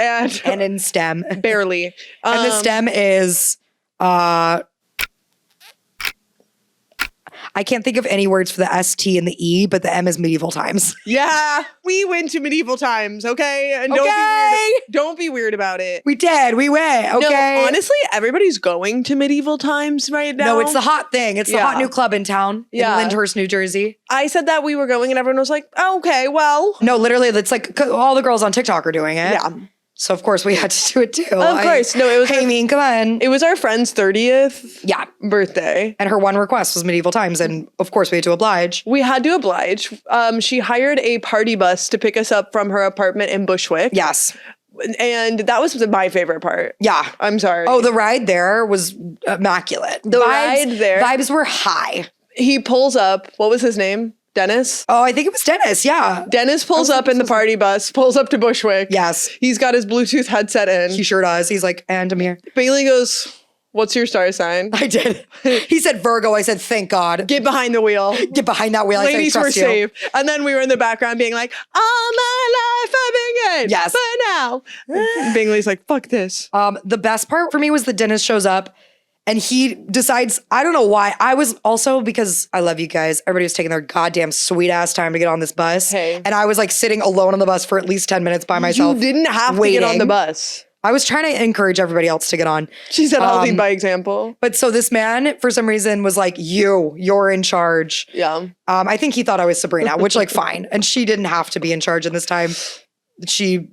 And in STEM. Barely. And the STEM is... I can't think of any words for the S, T, and the E, but the M is medieval times. Yeah, we went to medieval times, okay? And don't be weird about it. We did. We went, okay? No, honestly, everybody's going to medieval times right now. No, it's the hot thing. It's the hot new club in town in Lyndhurst, New Jersey. I said that we were going and everyone was like, oh, okay, well. No, literally, it's like all the girls on TikTok are doing it. Yeah. So, of course, we had to do it too. Of course. No, it was... Hey, come on. It was our friend's 30th birthday. And her one request was medieval times. And, of course, we had to oblige. We had to oblige. She hired a party bus to pick us up from her apartment in Bushwick. Yes. And that was my favorite part. Yeah. I'm sorry. Oh, the ride there was immaculate. Vibes were high. He pulls up. What was his name? Dennis? Oh, I think it was Dennis, yeah. Dennis pulls up in the party bus, pulls up to Bushwick. Yes. He's got his Bluetooth headset in. He sure does. He's like, and I'm here. Bailey goes, what's your star sign? I did. He said Virgo. I said, thank God. Get behind the wheel. Get behind that wheel. Ladies I were said, trust you. safe. And then we were in the background being like, all my life I've been good. Yes. But now. Bingley's like, fuck this. The best part for me was that Dennis shows up and he decides, I don't know why. I was also, because I love you guys, everybody was taking their goddamn sweet ass time to get on this bus. Hey. And I was like sitting alone on the bus for at least 10 minutes by myself. You didn't have to get on the bus. I was trying to encourage everybody else to get on. She said, I'll lead by example. But so this man, for some reason, was like, you're in charge. Yeah. I think he thought I was Sabrina, which like fine. And she didn't have to be in charge in this time. She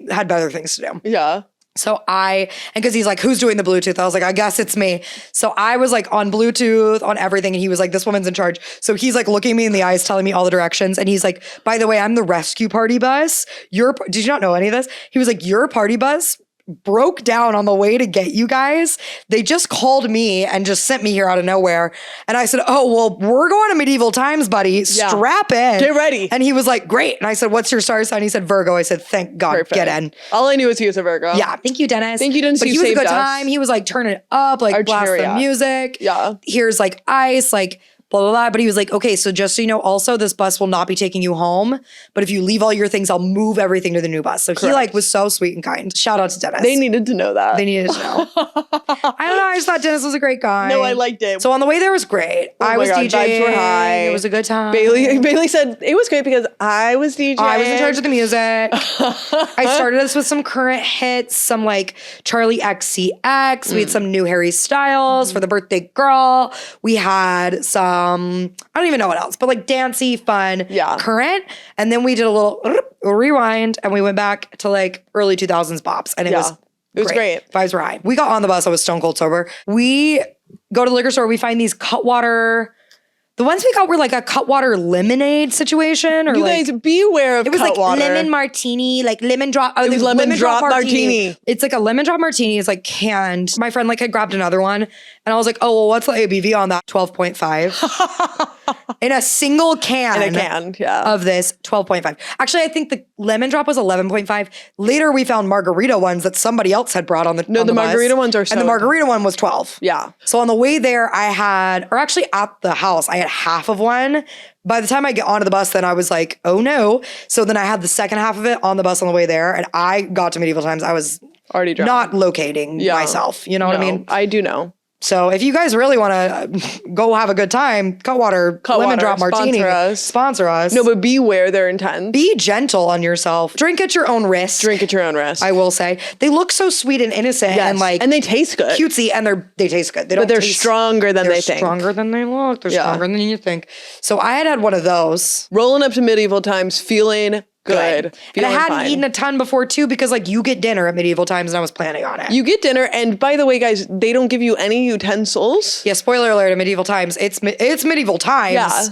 had better things to do. Yeah. So and because he's like, who's doing the Bluetooth? I was like, I guess it's me. So I was like on Bluetooth, on everything. And he was like, this woman's in charge. So he's like looking me in the eyes, telling me all the directions. And he's like, by the way, I'm the rescue party bus. Did you not know any of this? He was like, your party bus broke down on the way to get you guys. They just called me and just sent me here out of nowhere. And I said, oh, well, we're going to medieval times, buddy. Strap in. Get ready. And he was like, great. And I said, what's your star sign? He said, Virgo. I said, thank God. Perfect. Get in. All I knew was he was a Virgo. Yeah. Thank you, Dennis. Thank you, Dennis. But you he was a saved good us. time. He was like, turn it up, like blast the music. Yeah. Here's like ice, like blah, blah, blah. But he was like, okay, so just so you know, also this bus will not be taking you home. But if you leave all your things, I'll move everything to the new bus. So he like was so sweet and kind. Shout out to Dennis. They needed to know that. They needed to know. I don't know. I just thought Dennis was a great guy. No, I liked it. So on the way there was great. I was DJing. Vibes were high. It was a good time. Bailey said it was great because I was DJing. I was in charge of the music. I started us with some current hits, some like Charlie XCX. We had some new Harry Styles for the birthday girl. We had some, I don't even know what else, but like dancey, fun, current. And then we did a little rewind and we went back to like early 2000s bops. And it was great. Vibes were high. We got on the bus. I was stone cold sober. We go to the liquor store. We find these Cutwater. The ones we got were like a Cutwater lemonade situation. Or you like, guys beware of Cutwater. It was like lemon martini, like lemon drop. Oh, it was lemon drop martini. It's like a lemon drop martini. It's like canned. My friend like had grabbed another one. And I was like, oh, well, what's the ABV on that? 12.5. In a single can. In a can, of this, 12.5. Actually, I think the lemon drop was 11.5. Later, we found margarita ones that somebody else had brought on the No, the margarita ones are so. And the margarita one was 12. Yeah. So on the way there, I had, or actually at the house, I had half of one. By the time I get onto the bus, then I was like, oh no. So then I had the second half of it on the bus on the way there. And I got to medieval times. I was already drunk. Not locating myself. You know what I mean? I do know. So if you guys really want to go have a good time, Cutwater lemon drop martini. Sponsor us. No, but beware their intent. Be gentle on yourself. Drink at your own risk. Drink at your own risk. I will say. They look so sweet and innocent and like. And they taste good. Cutesy and they taste good. But they're stronger than they think. They're stronger than they look. They're stronger than you think. So I had one of those. Rolling up to medieval times feeling Good. And I Feeling hadn't fine. eaten a ton before too, because like you get dinner at medieval times and I was planning on it. You get dinner, and by the way, guys, they don't give you any utensils. Yeah, spoiler alert, at medieval times. It's medieval times. Yeah.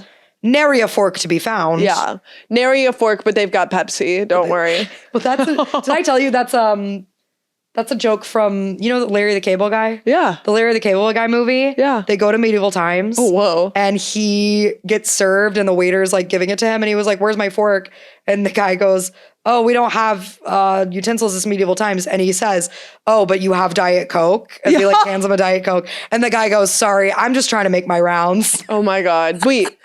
Nary a fork to be found. Yeah. Nary a fork, but they've got Pepsi. Don't worry. But did I tell you that's a joke from, you know, Larry the Cable Guy? Yeah. The Larry the Cable Guy movie? Yeah. They go to medieval times. Oh, whoa. And he gets served and the waiter's like giving it to him and he was like, "Where's my fork?" And the guy goes, "Oh, we don't have utensils this medieval times." And he says, "Oh, but you have Diet Coke." And he like hands him a Diet Coke. And the guy goes, "Sorry, I'm just trying to make my rounds." Oh my God. Wait.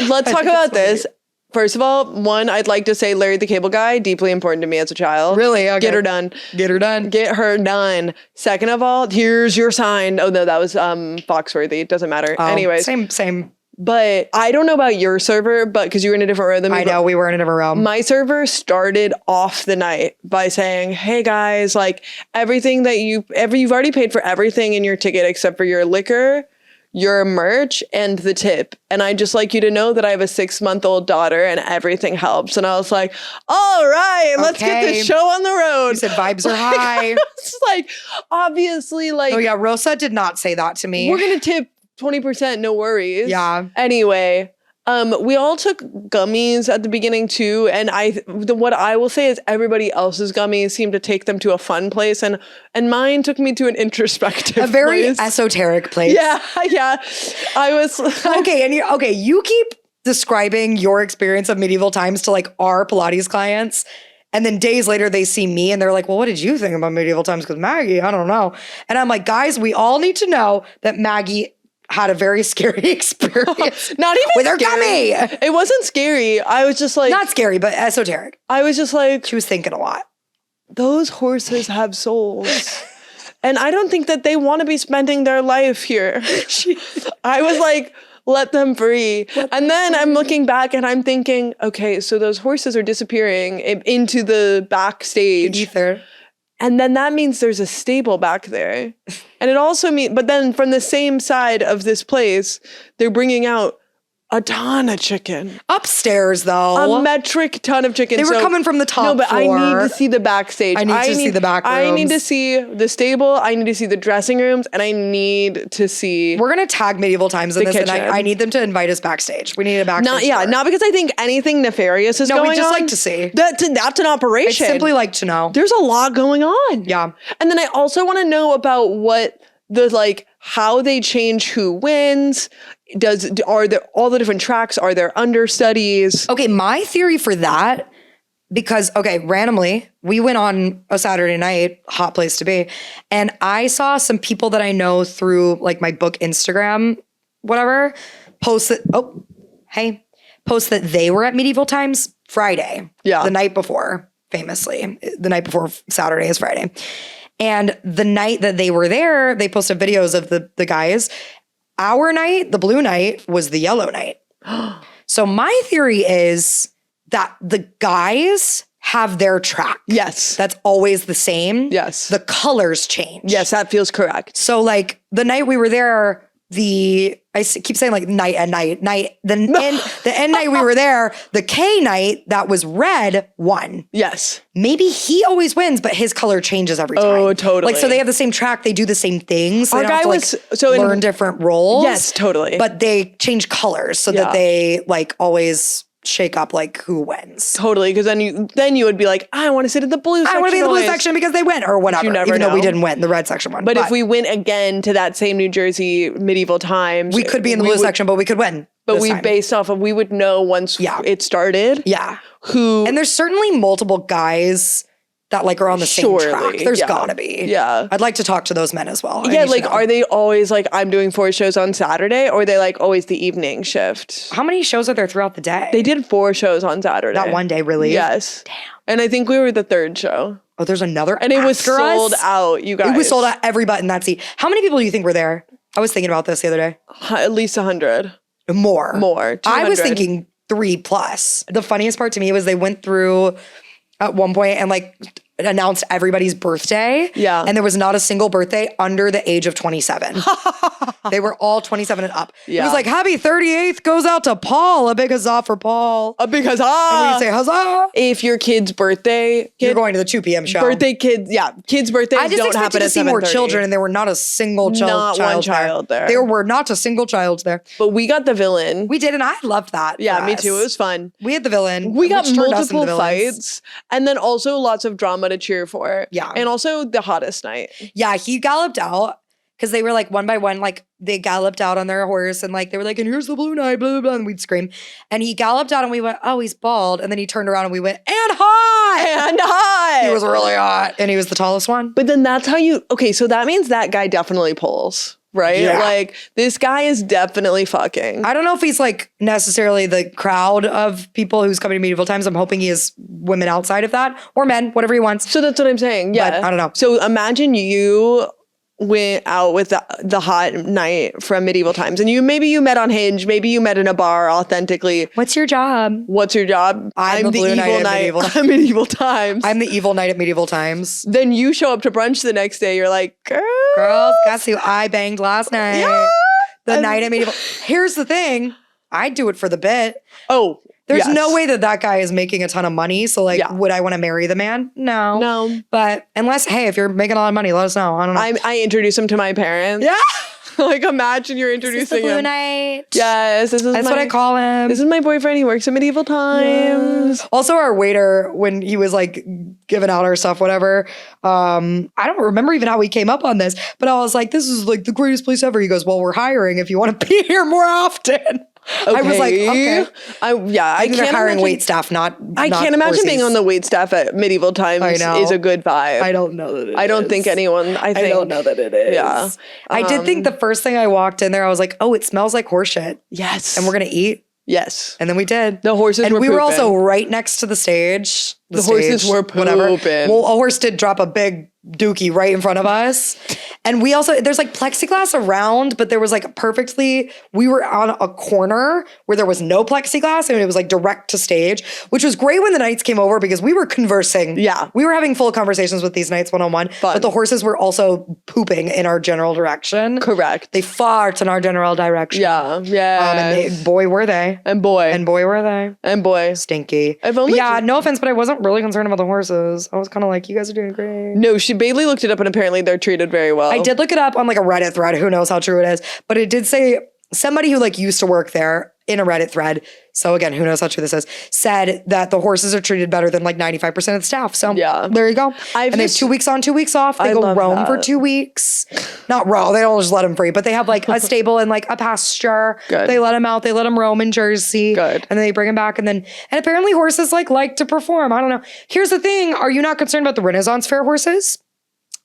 Let's talk about this. First of all, one, I'd like to say Larry the Cable Guy, deeply important to me as a child. Really? Okay. Get her done. Get her done. Get her done. Second of all, here's your sign. Oh no, that was Foxworthy. It doesn't matter. Oh, Anyways. Same. But I don't know about your server, but because you were in a different room than me. I know, we were in a different realm. My server started off the night by saying, "Hey guys, like everything that you've already paid for everything in your ticket except for your liquor, your merch, and the tip. And I'd just like you to know that I have a 6-month-old daughter and everything helps." And I was like, all right, let's get Okay. this show on the road. You said vibes are high. It's like, obviously, like, Oh yeah, Rosa did not say that to me. we're going to tip 20%, no worries. Yeah. Anyway, we all took gummies at the beginning too, and what I will say is everybody else's gummies seemed to take them to a fun place, and mine took me to an introspective, A very place. esoteric place. Yeah. I was Okay, you keep describing your experience of medieval times to like our Pilates clients. And then days later they see me and they're like, "Well, what did you think about medieval times?" Because Maggie, I don't know. And I'm like, guys, we all need to know that Maggie had a very scary experience. Not even with her scary. gummy. It wasn't scary. I was just like, Not scary, but esoteric. I was just like, She was thinking a lot. those horses have souls. And I don't think that they want to be spending their life here. I was like, let them free. And then I'm looking back and I'm thinking, okay, so those horses are disappearing into the backstage. Ether. And then that means there's a stable back there. And it also means, but then from the same side of this place, they're bringing out a ton of chicken. Upstairs, though. A metric ton of chicken. They were coming from the top No, but floor. I need to see the backstage. I need to see the back I need to rooms. see the stable. I need to see the dressing rooms. And I need to see... We're going to tag medieval times in The this, and kitchen. I need them to invite us backstage. We need a backstage. tour. Not because I think anything nefarious is No, going on. we just like to see. That's an I'd operation. simply like to know. There's a lot going on. Yeah. And then I also want to know about what the how they change who wins. Are there all the different tracks? Are there understudies? Okay, my theory for that, because, randomly, we went on a Saturday night, hot place to be, and I saw some people that I know through, like, my book Instagram, whatever, post that they were at medieval times Friday. Yeah. The night before, famously. The night before Saturday is Friday. And the night that they were there, they posted videos of the guys. Our night, the blue night, was the yellow night. So my theory is that the guys have their track. Yes. That's always the same. Yes. The colors change. Yes, that feels correct. So like the night we were there, keep saying like night and night. The end night we were there, the K night that was red won. Yes. Maybe he always wins, but his color changes every time. Oh, totally. Like, so they have the same track, they do the same things. So Our they don't guy have to, was- so in- learn different roles. Yes, totally. But they change colors so Yeah. that they like always shake up like who wins. Totally, because then you would be like, I want to sit in the blue section. I want to be in the blue always. section because they win or whatever. You never even though we know. didn't win, the red section won. But if we went again to that same New Jersey medieval times, we could be in the blue section, but we could win. But this time. based off of, we would know once it started. Yeah. Who And there's certainly multiple guys that like are on the same Surely, track. There's yeah. gotta be. Yeah. I'd like to talk to those men as well. I Yeah, need to like, know. are they always like, I'm doing 4 shows on Saturday, or are they like always the evening shift? How many shows are there throughout the day? They did 4 shows on Saturday. That one day, really? Yes. Damn. And I think we were the 3rd show. Oh, there's another. And it was after sold us? out, you guys. It was sold out every butt in that seat. How many people do you think were there? I was thinking about this the other day. At least 100. More. 200. I was thinking 3+. The funniest part to me was they went through at one point and like announced everybody's birthday. Yeah. And there was not a single birthday under the age of 27. They were all 27 and up. It was like, happy 38th goes out to Paul. A big huzzah for Paul. A big huzzah. And we say huzzah. If your kid's birthday, You're going to the 2 p.m. show. Kids' birthdays I just don't expected happen to at see 7:30. more children, and there were not a single Not one child there. There were not a single child there. But we got the villain. We did, and I loved that. Yeah, for me us. too. It was fun. We had the villain. We got which turned us into multiple the villains. fights, and then also lots of drama to cheer for. Yeah. And also the hottest night. Yeah, he galloped out because they were like one by one, like they galloped out on their horse and like they were like, and here's the blue knight, blah, blah, blah, and we'd scream. And he galloped out and we went, oh, he's bald. And then he turned around and we went, and hot! And hot! He was really hot. And he was the tallest one. But then that's how okay, so that means that guy definitely pulls, right? Yeah. Like, this guy is definitely fucking. I don't know if he's like necessarily the crowd of people who's coming to medieval times. I'm hoping he has women outside of that or men, whatever he wants. So that's what I'm saying. Yeah. But I don't know. So imagine you went out with the hot knight from medieval times and maybe you met on Hinge, maybe you met in a bar authentically. What's your job? What's your job? I'm the blue knight at medieval at medieval times. I'm the evil knight at medieval times. Then you show up to brunch the next day. You're like, Girls, guess who I banged last night? Yeah. The night at medieval. Here's the thing. I'd do it for the bit. Oh, There's yes. no way that guy is making a ton of money. So like, would I want to marry the man? No. No. But unless, hey, if you're making a lot of money, let us know. I don't know. I introduce him to my parents. yeah. Like, imagine you're This introducing is the blue him. knight. Yes, That's what I call him. This is my boyfriend. He works at medieval times. Also, our waiter, when he was like giving out our stuff, whatever, I don't remember even how we came up on this, but I was like, this is like the greatest place ever. He goes, well, we're hiring if you want to be here more often. I was like, okay. I They're can't hiring imagine, wait staff, not I not can't imagine horses. being on the wait staff at medieval times I know. is a good vibe. I don't know that it I don't is. think anyone. I don't know that it is. Yeah. I did think the first thing I walked in there, I was like, oh, it smells like horse shit. Yes. And we're going to eat. Yes. And then we did. The horses and were we were pooping. also right next to the stage. The horses stage, were whatever. pooping. Well, a horse did drop a big dookie right in front of us. And we also, there's like plexiglass around, but there was like we were on a corner where there was no plexiglass and it was like direct to stage, which was great when the knights came over because we were conversing. Yeah. We were having full conversations with these knights one-on-one, but the horses were also pooping in our general direction. Correct. They fart in our general direction. Yeah. Yeah. And boy, were they. And boy. And boy, were they. And boy. Stinky. I've only Yeah, no offense, but I wasn't really concerned about the horses. I was kind of like, you guys are doing great. No, Bailey looked it up and apparently they're treated very well. I did look it up on like a Reddit thread. Who knows how true it is? But it did say somebody who like used to work there in a Reddit thread. So again, who knows how true this is? Said that the horses are treated better than like 95% of the staff. So yeah, there you go. And they have 2 weeks on, 2 weeks off. They go roam for 2 weeks. Not roam. They don't just let them free, but they have like a stable and like a pasture. Good. They let them out. They let them roam in Jersey. Good. And then they bring them back. And apparently horses like to perform. I don't know. Here's the thing. Are you not concerned about the Renaissance fair horses?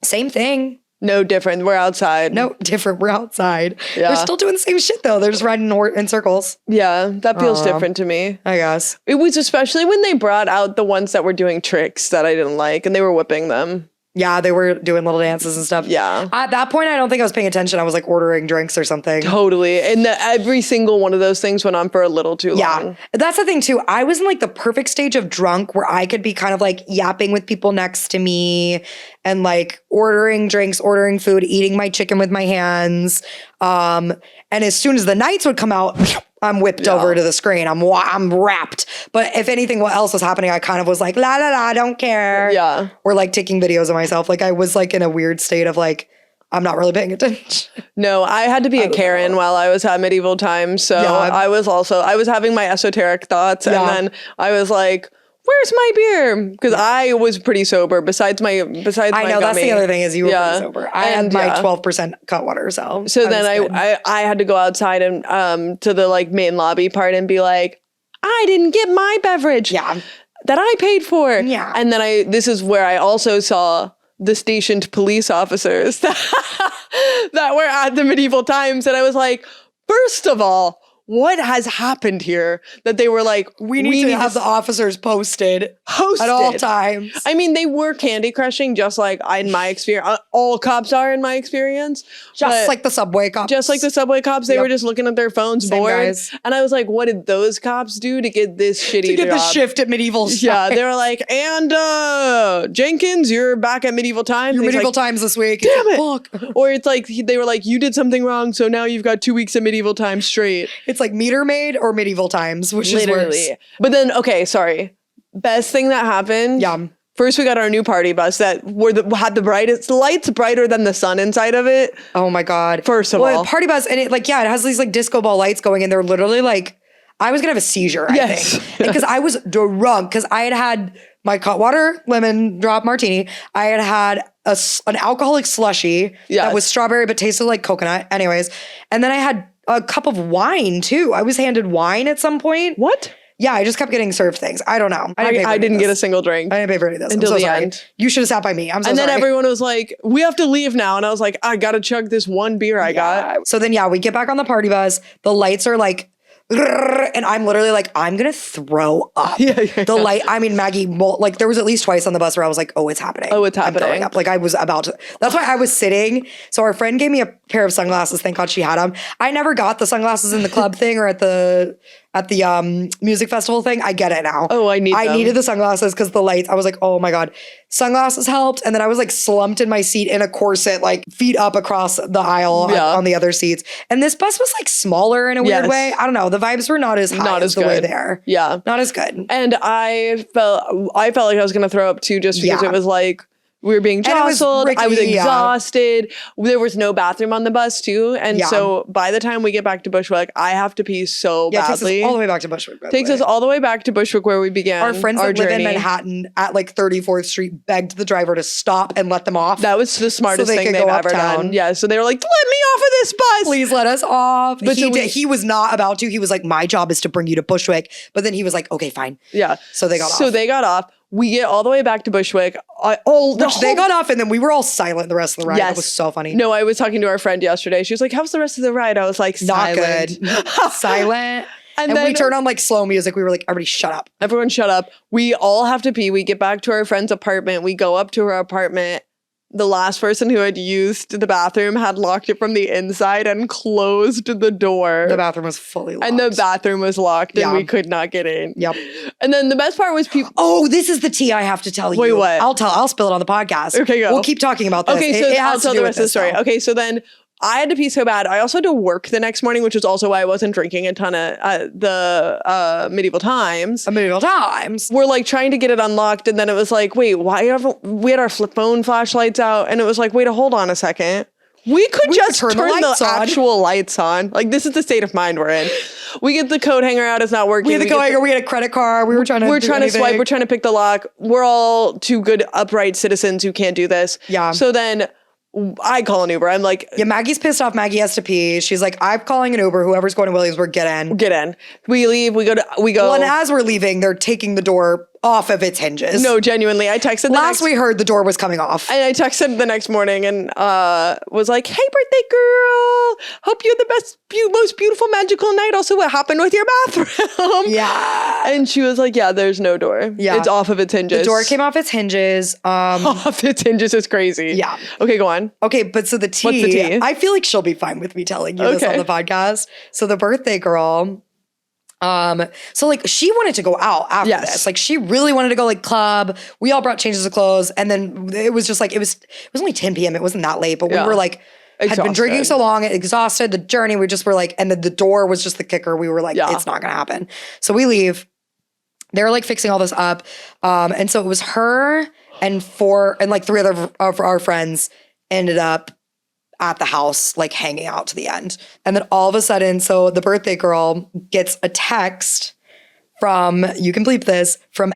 Same thing. No different. We're outside. No different. We're outside. Yeah. They're still doing the same shit though. They're just riding in circles. Yeah, that feels different to me. I guess. It was especially when they brought out the ones that were doing tricks that I didn't like and they were whipping them. Yeah, they were doing little dances and stuff. Yeah. At that point, I don't think I was paying attention. I was like ordering drinks or something. Totally. And every single one of those things went on for a little too long. Yeah. That's the thing too. I was in like the perfect stage of drunk where I could be kind of like yapping with people next to me and like ordering drinks, ordering food, eating my chicken with my hands. And as soon as the knights would come out, I'm whipped over to the screen. I'm wrapped. But if anything, what else was happening, I kind of was like, la, la, la, don't care. Yeah. Or like taking videos of myself. Like I was like in a weird state of like, I'm not really paying attention. No, I had to be a Karen while I was at medieval times. So I was having my esoteric thoughts and then I was like, where's my beer? Because I was pretty sober. Besides my I know that's the other thing is you were pretty sober. I had my 12% Cutwater, so then I had to go outside and to the like main lobby part and be like, I didn't get my beverage. Yeah. That I paid for. Yeah. And then this is where I also saw the stationed police officers that were at the medieval times, and I was like, first of all, what has happened here that they were like, we need to have the officers posted at all times. I mean, they were candy crushing, just like in my experience. All cops are in my experience. Just like the subway cops. Just like the subway cops. They were just looking at their phones, bored. Guys. And I was like, what did those cops do to get this shitty to get job? the shift at medieval times? Yeah, they were like, and Jenkins, you're back at medieval times. Your medieval times this week. Damn it. Fuck. Or it's like, they were like, you did something wrong, so now you've got 2 weeks of medieval times straight. It's like meter maid or medieval times, which is worse. But then, okay, sorry. Best thing that happened. Yeah. First, we got our new party bus that had the brightest lights, brighter than the sun inside of it. Oh my God. First of all. Party bus, and it it has these like disco ball lights going, and they're literally like, I was gonna have a seizure, I think. Because I was drunk, because I had my cut water lemon drop martini. I had an alcoholic slushie that was strawberry but tasted like coconut. Anyways. And then I had a cup of wine too. I was handed wine at some point. What? Yeah, I just kept getting served things. I don't know. I didn't get a single drink. I didn't pay for any of this. Until the sorry. end. You should have sat by me. I'm so sorry. And then everyone was like, we have to leave now. And I was like, I gotta chug this one beer I got. So then, we get back on the party bus. The lights are like, and I'm literally like, I'm gonna throw up. The light, I mean, Maggie, like there was at least twice on the bus where I was like, oh, it's happening. Oh, it's happening. I'm throwing up. Like I was about to. That's why I was sitting. So our friend gave me a pair of sunglasses. Thank God she had them. I never got the sunglasses in the club thing or at the music festival thing. I get it now. Oh, I needed the sunglasses because the lights, I was like, oh my God. Sunglasses helped. And then I was like slumped in my seat in a corset, like feet up across the aisle on the other seats. And this bus was like smaller in a weird way. I don't know. The vibes were not as high as the way there. Yeah. Not as good. And I felt like I was going to throw up too, just because it was like, we were being jostled. I was exhausted. There was no bathroom on the bus too. And so by the time we get back to Bushwick, I have to pee so badly. It takes us all the way back to Bushwick. Takes us all the way back to Bushwick where we began our friends that journey. live in Manhattan at like 34th Street begged the driver to stop and let them off. That was the smartest thing they've ever done. Yeah. So they were like, let me off of this bus. Please let us off. But he was not about to. He was like, my job is to bring you to Bushwick. But then he was like, okay, fine. Yeah. So they got off. So they got off. We get all the way back to Bushwick. They got off, and then we were all silent the rest of the ride. Yes. It was so funny. No, I was talking to our friend yesterday. She was like, how's the rest of the ride? I was like, silent. Not good. Silent. And then we turned on like slow music. We were like, everybody shut up. Everyone shut up. We all have to pee. We get back to our friend's apartment. We go up to her apartment. The last person who had used the bathroom had locked it from the inside and closed the door. The bathroom was fully locked. And the bathroom was locked and we could not get in. Yep. And then the best part was people. Oh, this is the tea I have to tell you. Wait, what? I'll spill it on the podcast. Okay, go. We'll keep talking about this. Okay, so I'll tell the rest of the story. Okay, so then I had to pee so bad. I also had to work the next morning, which is also why I wasn't drinking a ton of the medieval times. Medieval times. We're like trying to get it unlocked, and then it was like, wait, why haven't we had our phone flashlights out? And it was like, wait, hold on a second. We could just turn the actual lights on. Like, this is the state of mind we're in. We get the coat hanger out. It's not working. We had the coat hanger. We had a credit card. We're trying to swipe. We're trying to pick the lock. We're all two good, upright citizens who can't do this. Yeah. So then I call an Uber. I'm like, yeah, Maggie's pissed off. Maggie has to pee. She's like, I'm calling an Uber. Whoever's going to Williamsburg, get in. Get in. We leave. We go. Well, and as we're leaving, they're taking the door off of its hinges. No, genuinely. I texted Last we heard, the door was coming off. And I texted the next morning and was like, hey, birthday girl. Hope you had the best, most beautiful, magical night. Also, what happened with your bathroom? Yeah. And she was like, yeah, there's no door. Yeah. It's off of its hinges. The door came off its hinges. Off its hinges is crazy. Yeah. Okay, go on. Okay, but so the tea. What's the tea? I feel like she'll be fine with me telling you this on the podcast. So the birthday girl... so like she wanted to go out after this. Like she really wanted to go like club. We all brought changes of clothes, and then it was just like it was only 10 p.m. It wasn't that late, but we were like had been drinking so long, exhausted. The journey, we just were like, and then the door was just the kicker. We were like, it's not gonna happen. So we leave. They're like fixing all this up, and so it was her and like three other of our friends ended up at the house, like hanging out to the end. And then all of a sudden, so the birthday girl gets a text from, you can bleep this, from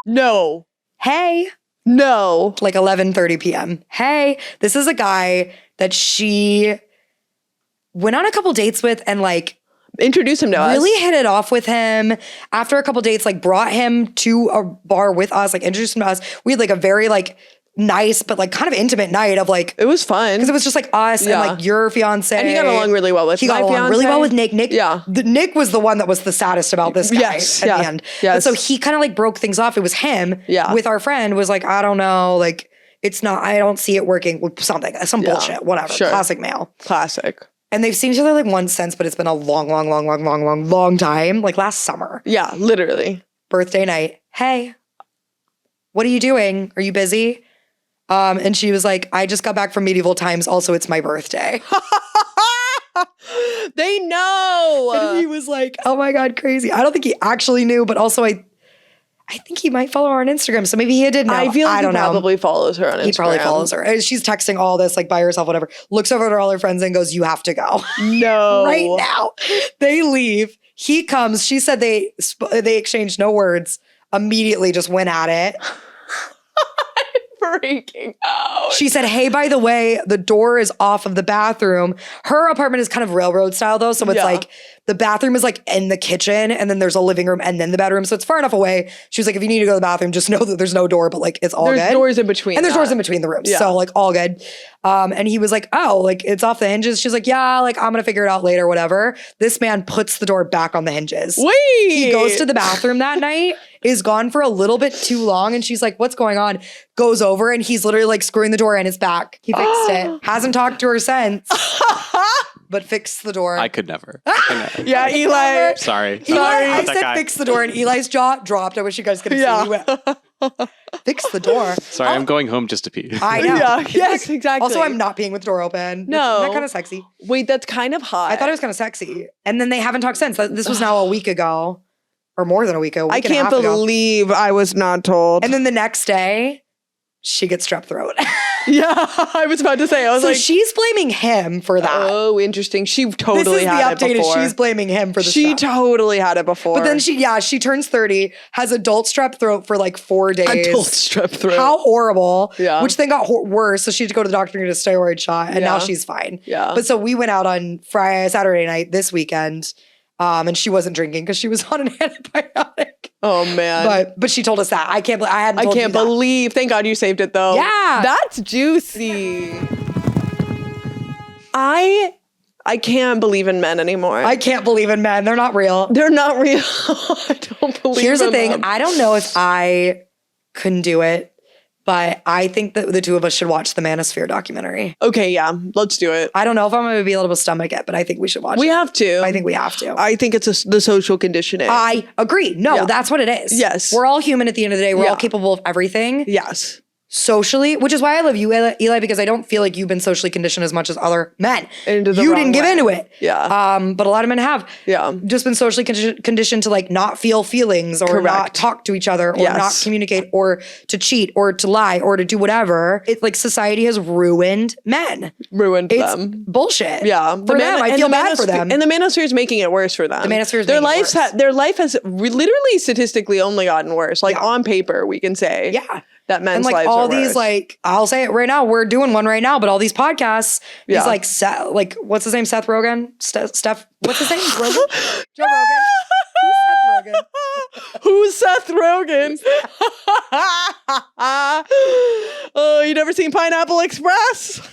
no. Hey. No. Like 11:30 p.m. Hey, this is a guy that she went on a couple dates with and like introduced him to us. Really hit it off with him. After a couple dates, like brought him to a bar with us, like introduced him to us. We had like a very like nice, but like kind of intimate night of like, it was fun. because it was just like us and like your fiance. And he got along really well with He got along really well with Nick. Nick was the one that was the saddest about this guy at the end. Yes. So he kind of like broke things off. It was him with our friend was like, I don't know, like it's not, I don't see it working with something, some bullshit, whatever. Sure. Classic male. Classic. And they've seen each other like once since, but it's been a long time. Like last summer. Yeah, literally. Birthday night. Hey, what are you doing? Are you busy? And she was like, I just got back from medieval times. Also, it's my birthday. They know. And he was like, oh my God, crazy. I don't think he actually knew, but also I think he might follow her on Instagram. So maybe he did know. I feel like he probably follows her on Instagram. He probably follows her. And she's texting all this like by herself, whatever. Looks over at all her friends and goes, you have to go. No. Right now. They leave. He comes. She said they exchanged no words. Immediately just went at it. Freaking out. She said, hey, by the way, the door is off of the bathroom. Her apartment is kind of railroad style though. So it's like the bathroom is like in the kitchen and then there's a living room and then the bedroom. So it's far enough away. She was like, if you need to go to the bathroom, just know that there's no door, but like it's all good. There's doors in between. And there's doors in between the rooms. So like all good. And he was like, oh, like it's off the hinges. She's like, yeah, like I'm going to figure it out later, whatever. This man puts the door back on the hinges. Wait. He goes to the bathroom that night, is gone for a little bit too long. And she's like, what's going on? Goes over and he's literally like screwing the door and it's back. He fixed it. Hasn't talked to her since. But fixed the door. I could never. Yeah, Eli. Sorry. I said fix the door and Eli's jaw dropped. I wish you guys could have seen. He went, fix the door. Sorry, I'm going home just to pee. I know. Yeah, yes, exactly. Also, I'm not peeing with the door open. No. Isn't that kind of sexy? Wait, that's kind of hot. I thought it was kind of sexy. And then they haven't talked since. This was now a week ago. Or more than a week ago. I can't believe I was not told. And then the next day, she gets strep throat. Yeah, I was about to say. I was like, she's blaming him for that. Oh, interesting. She totally had it before. This is the update. She's blaming him for the She totally had it before. But then she turns 30, has adult strep throat for like 4 days. Adult strep throat. How horrible. Yeah. Which then got worse. So she had to go to the doctor and get a steroid shot. And now she's fine. Yeah. But so we went out on Saturday night this weekend. And she wasn't drinking because she was on an antibiotic. Oh man! But she told us that. I can't believe. Thank God you saved it though. Yeah, that's juicy. I can't believe in men anymore. I can't believe in men. They're not real. They're not real. I don't believe. Here's the thing. them. I don't know if I couldn't do it. But I think that the two of us should watch the Manosphere documentary. Okay, yeah, let's do it. I don't know if I'm going to be able to stomach it, but I think we should watch it. We have to. I think we have to. I think it's the social conditioning. I agree. No, that's what it is. Yes. We're all human at the end of the day. We're all capable of everything. Yes. Socially, which is why I love you, Eli, because I don't feel like you've been socially conditioned as much as other men. You didn't give into it. Yeah. But a lot of men have. Yeah. Just been socially conditioned to like not feel feelings or not talk to each other or not communicate or to cheat or to lie or to do whatever. It's like society has ruined men. It's them. Bullshit. Yeah. For them, I feel bad for them. And the manosphere is making it worse for them. The manosphere is their life has literally statistically only gotten worse. Like on paper, we can say. Yeah. That men's and like lives all are these worse. like I'll say it right now, we're doing one right now, but all these podcasts, these like what's his name? Seth Rogen? Steph what's his name? Rogen? Joe Rogan. Who's Seth Rogen? Oh, you never seen Pineapple Express?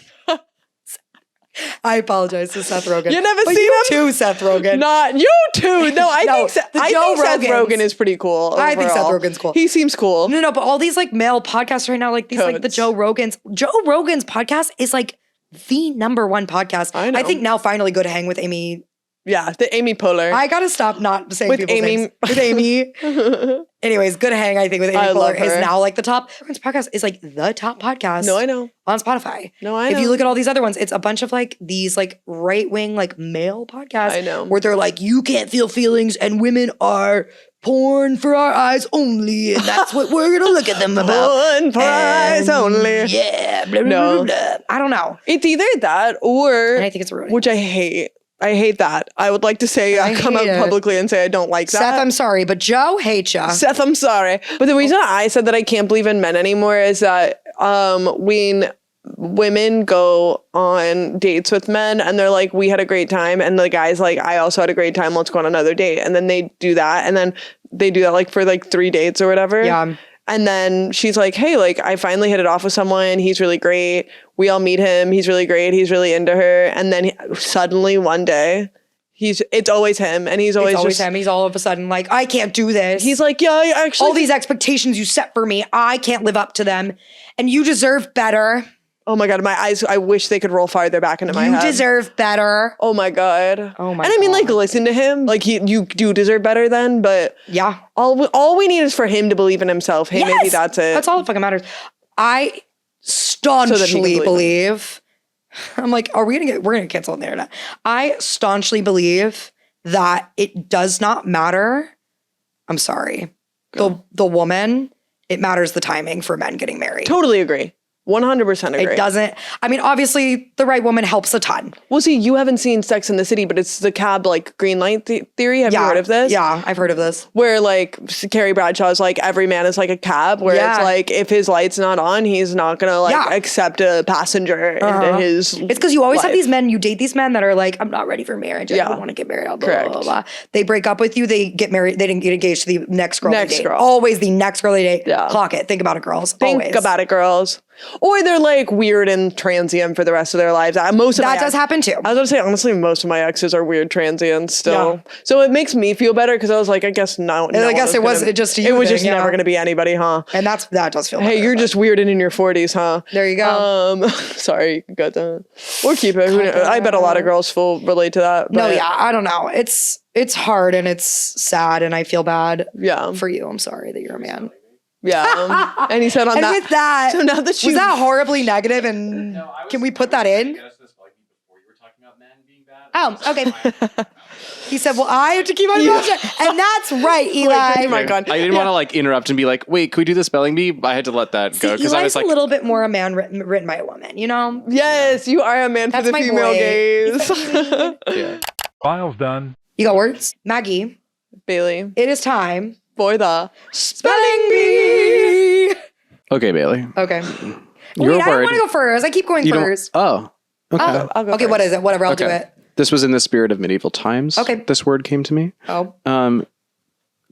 I apologize to Seth Rogen. You never but seen you him? Too, Seth Rogen. Not you too. No, I think Seth Rogen is pretty cool. Overall. I think Seth Rogen's cool. He seems cool. No, but all these like male podcasts right now, like these like the Joe Rogan's podcast is like the number one podcast. I know. I think now finally go to hang with Amy. Yeah, the Amy Poehler. I gotta stop not saying with people's Amy. names. With Amy. Anyways, good hang, I think, with Amy Poehler is now like the top. Rogan's podcast is like the top podcast. No, I know. On Spotify. No, I know. If you look at all these other ones, it's a bunch of like these like right-wing like male podcasts. I know. Where they're like, you can't feel feelings and women are porn for our eyes only, and that's what we're gonna look at them about. Porn for eyes only. Yeah. Blah, blah, blah, blah. I don't know. It's either that or And I think it's ruining. which I hate. I hate that. I would like to say I come out publicly and say I don't like that. Seth, I'm sorry, but Joe hates ya. Seth, I'm sorry. But the reason I said that I can't believe in men anymore is that when women go on dates with men and they're like, we had a great time, and the guy's like, I also had a great time, let's go on another date. And then they do that, and then they do that like for like 3 dates or whatever. Yeah. And then she's like, hey, like I finally hit it off with someone. He's really great. We all meet him. He's really great. He's really into her. And then suddenly one day, it's always him. And he's always him. He's all of a sudden like, I can't do this. He's like, yeah, I actually. All these expectations you set for me, I can't live up to them. And you deserve better. Oh my God, my eyes, I wish they could roll farther back into my head. You deserve better. Oh my God. Oh my And I mean, God. like, listen to him. Like, you do deserve better then, but yeah. All we need is for him to believe in himself. Hey, maybe that's it. That's all that fucking matters. I staunchly believe, I'm like, we're gonna get canceled on the internet. I staunchly believe that it does not matter. I'm sorry. The woman, it matters the timing for men getting married. Totally agree. 100% agree. It doesn't. I mean, obviously, the right woman helps a ton. Well, see, you haven't seen Sex in the City, but it's the cab, like, green light theory. Have you heard of this? Yeah, I've heard of this. Where, like, Carrie Bradshaw's like, every man is like a cab, where it's like, if his light's not on, he's not gonna, like, accept a passenger into his It's because you always have these men, you date these men that are like, I'm not ready for marriage. I don't want to get married. Blah, blah, blah, blah. They break up with you. They get married. They didn't get engaged to the next girl they date. Always the next girl they date. Yeah. Clock it. Think about it, girls. Think about it, girls. Or they're like weird and transient for the rest of their lives. Most of that does happen too. I was gonna say, honestly, most of my exes are weird transients still. Yeah. So it makes me feel better because I was like, I guess no. I guess it was just you. It was just never gonna be anybody, huh? And that does feel better. Hey, you're just weird and in your 40s, huh? There you go. Sorry, got that. Or keep it. Who knows? I bet a lot of girls will relate to that. No, yeah, I don't know. It's hard and it's sad and I feel bad. Yeah. For you. I'm sorry that you're a man. Yeah. And he said on and that. with that, so now that was that horribly negative? And can we put that in? Oh, okay. He said, well, I have to keep my mouth shut. And that's right, Eli. Oh my God. I didn't want to like interrupt and be like, wait, can we do the spelling bee? I had to let that go. Because I was like a little bit more a man written by a woman, you know? Yes, you are a man for the female gaze. Yeah. File's done. You got words? Maggie. Bailey. It is time for the spelling bee. Okay, Bailey. Okay. Your Wait, I don't want to go first. I keep going first. Oh. Okay. I'll go okay, first. what is it? Whatever, I'll do it. This was in the spirit of medieval times. Okay. This word came to me. Oh.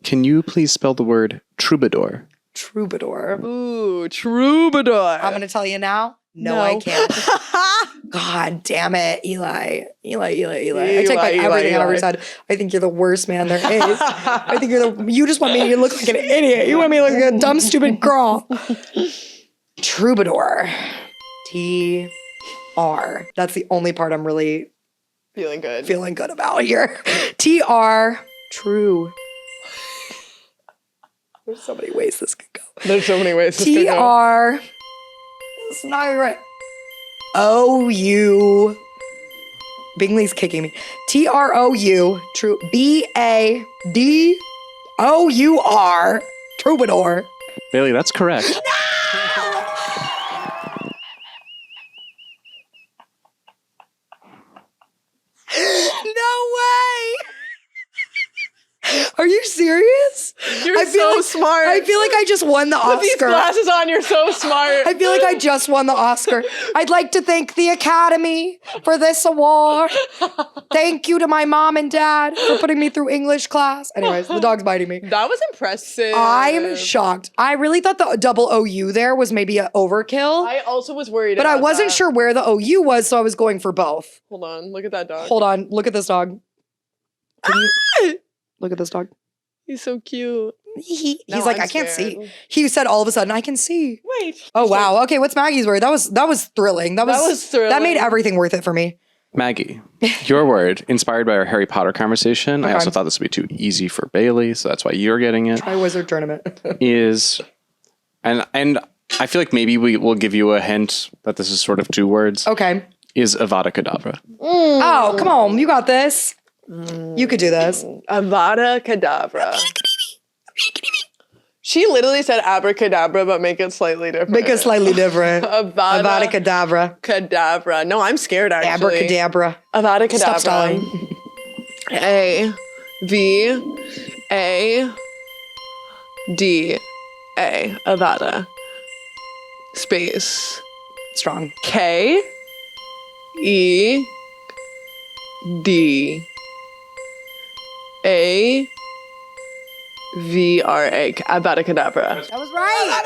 Can you please spell the word troubadour? Troubadour. Ooh, troubadour. I'm going to tell you now. No, I can't. God damn it, Eli. I take back everything I ever said. I think you're the worst man there is. I think you just want me to look like an idiot. You want me to look like a dumb, stupid girl. Troubadour. T-R. That's the only part I'm really feeling good about here. T-R. True. There's so many ways this could go. There's so many ways this could go. T-R. It's not right. O-U. Bingley's kicking me. T-R-O-U. True. B-A-D-O-U-R. Troubadour. Bailey, that's correct. No way. Are you serious? You're so smart. I feel like I just won the Oscar. With these glasses on, you're so smart. I feel like I just won the Oscar. I'd like to thank the Academy for this award. Thank you to my mom and dad for putting me through English class. Anyways, the dog's biting me. That was impressive. I'm shocked. I really thought the double OU there was maybe an overkill. I also was worried but about I wasn't that. sure where the OU was, so I was going for both. Hold on. Look at that dog. Hold on. Look at this dog. Can you look at this dog? He's so cute. He's like, I can't see. He said all of a sudden, I can see. Wait. Oh, wow. Okay, what's Maggie's word? That was thrilling. That was thrilling. That made everything worth it for me. Maggie, your word, inspired by our Harry Potter conversation. Okay. I also thought this would be too easy for Bailey, so that's why you're getting it. Try Wizard Tournament. is, and I feel like maybe we will give you a hint that this is sort of two words. Okay. Is Avada Kedavra. Oh, come on. You got this. You could do this. Avada Kedavra. She literally said abracadabra, but make it slightly different. Make it slightly different. Avada Kedavra. Kedavra. No, I'm scared actually. Abracadabra. Avada Kedavra. Stop stalling. A-V-A-D-A. Avada. Space. Strong. K-E-D-A. VRA. Abracadabra. That was right.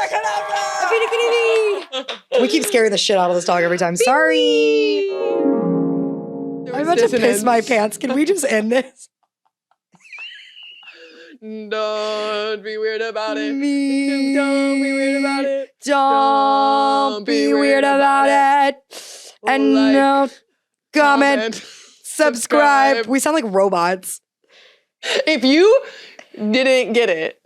We keep scaring the shit out of this dog every time. Sorry. I'm about to piss my pants. Can we just end this? Don't be weird about it. Don't be weird about it. Don't be weird about it. And Like, no, comment, subscribe. We sound like robots. If you didn't get it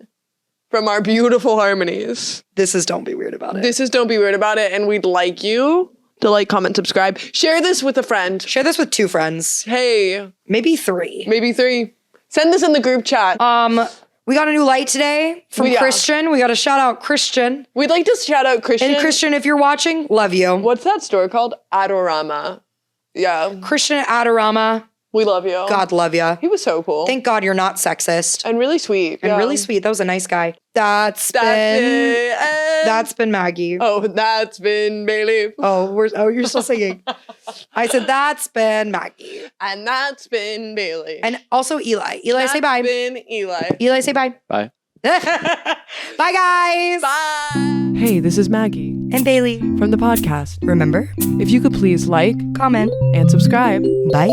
from our beautiful harmonies, This is Don't Be Weird About It. this is Don't Be Weird About It, and we'd like you to like, comment, subscribe. Share this with a friend. Share this with 2 friends. Hey, Maybe 3. maybe 3. Send this in the group chat. We got a new light today from Christian. We got to shout out Christian. We'd like to shout out Christian. And Christian, if you're watching, love you. What's that store called? Adorama. Yeah. Christian Adorama. We love you. God love you. He was so cool. Thank God you're not sexist. And really sweet. And really sweet. That was a nice guy. That's been Maggie. Oh, that's been Bailey. You're still singing. I said that's been Maggie. And that's been Bailey. And also Eli. Eli, say bye. That's been Eli. Eli, say bye. Bye. Bye, guys. Bye. Hey, this is Maggie. And Bailey. From the podcast. Remember, If you could please like, comment, and subscribe. bye.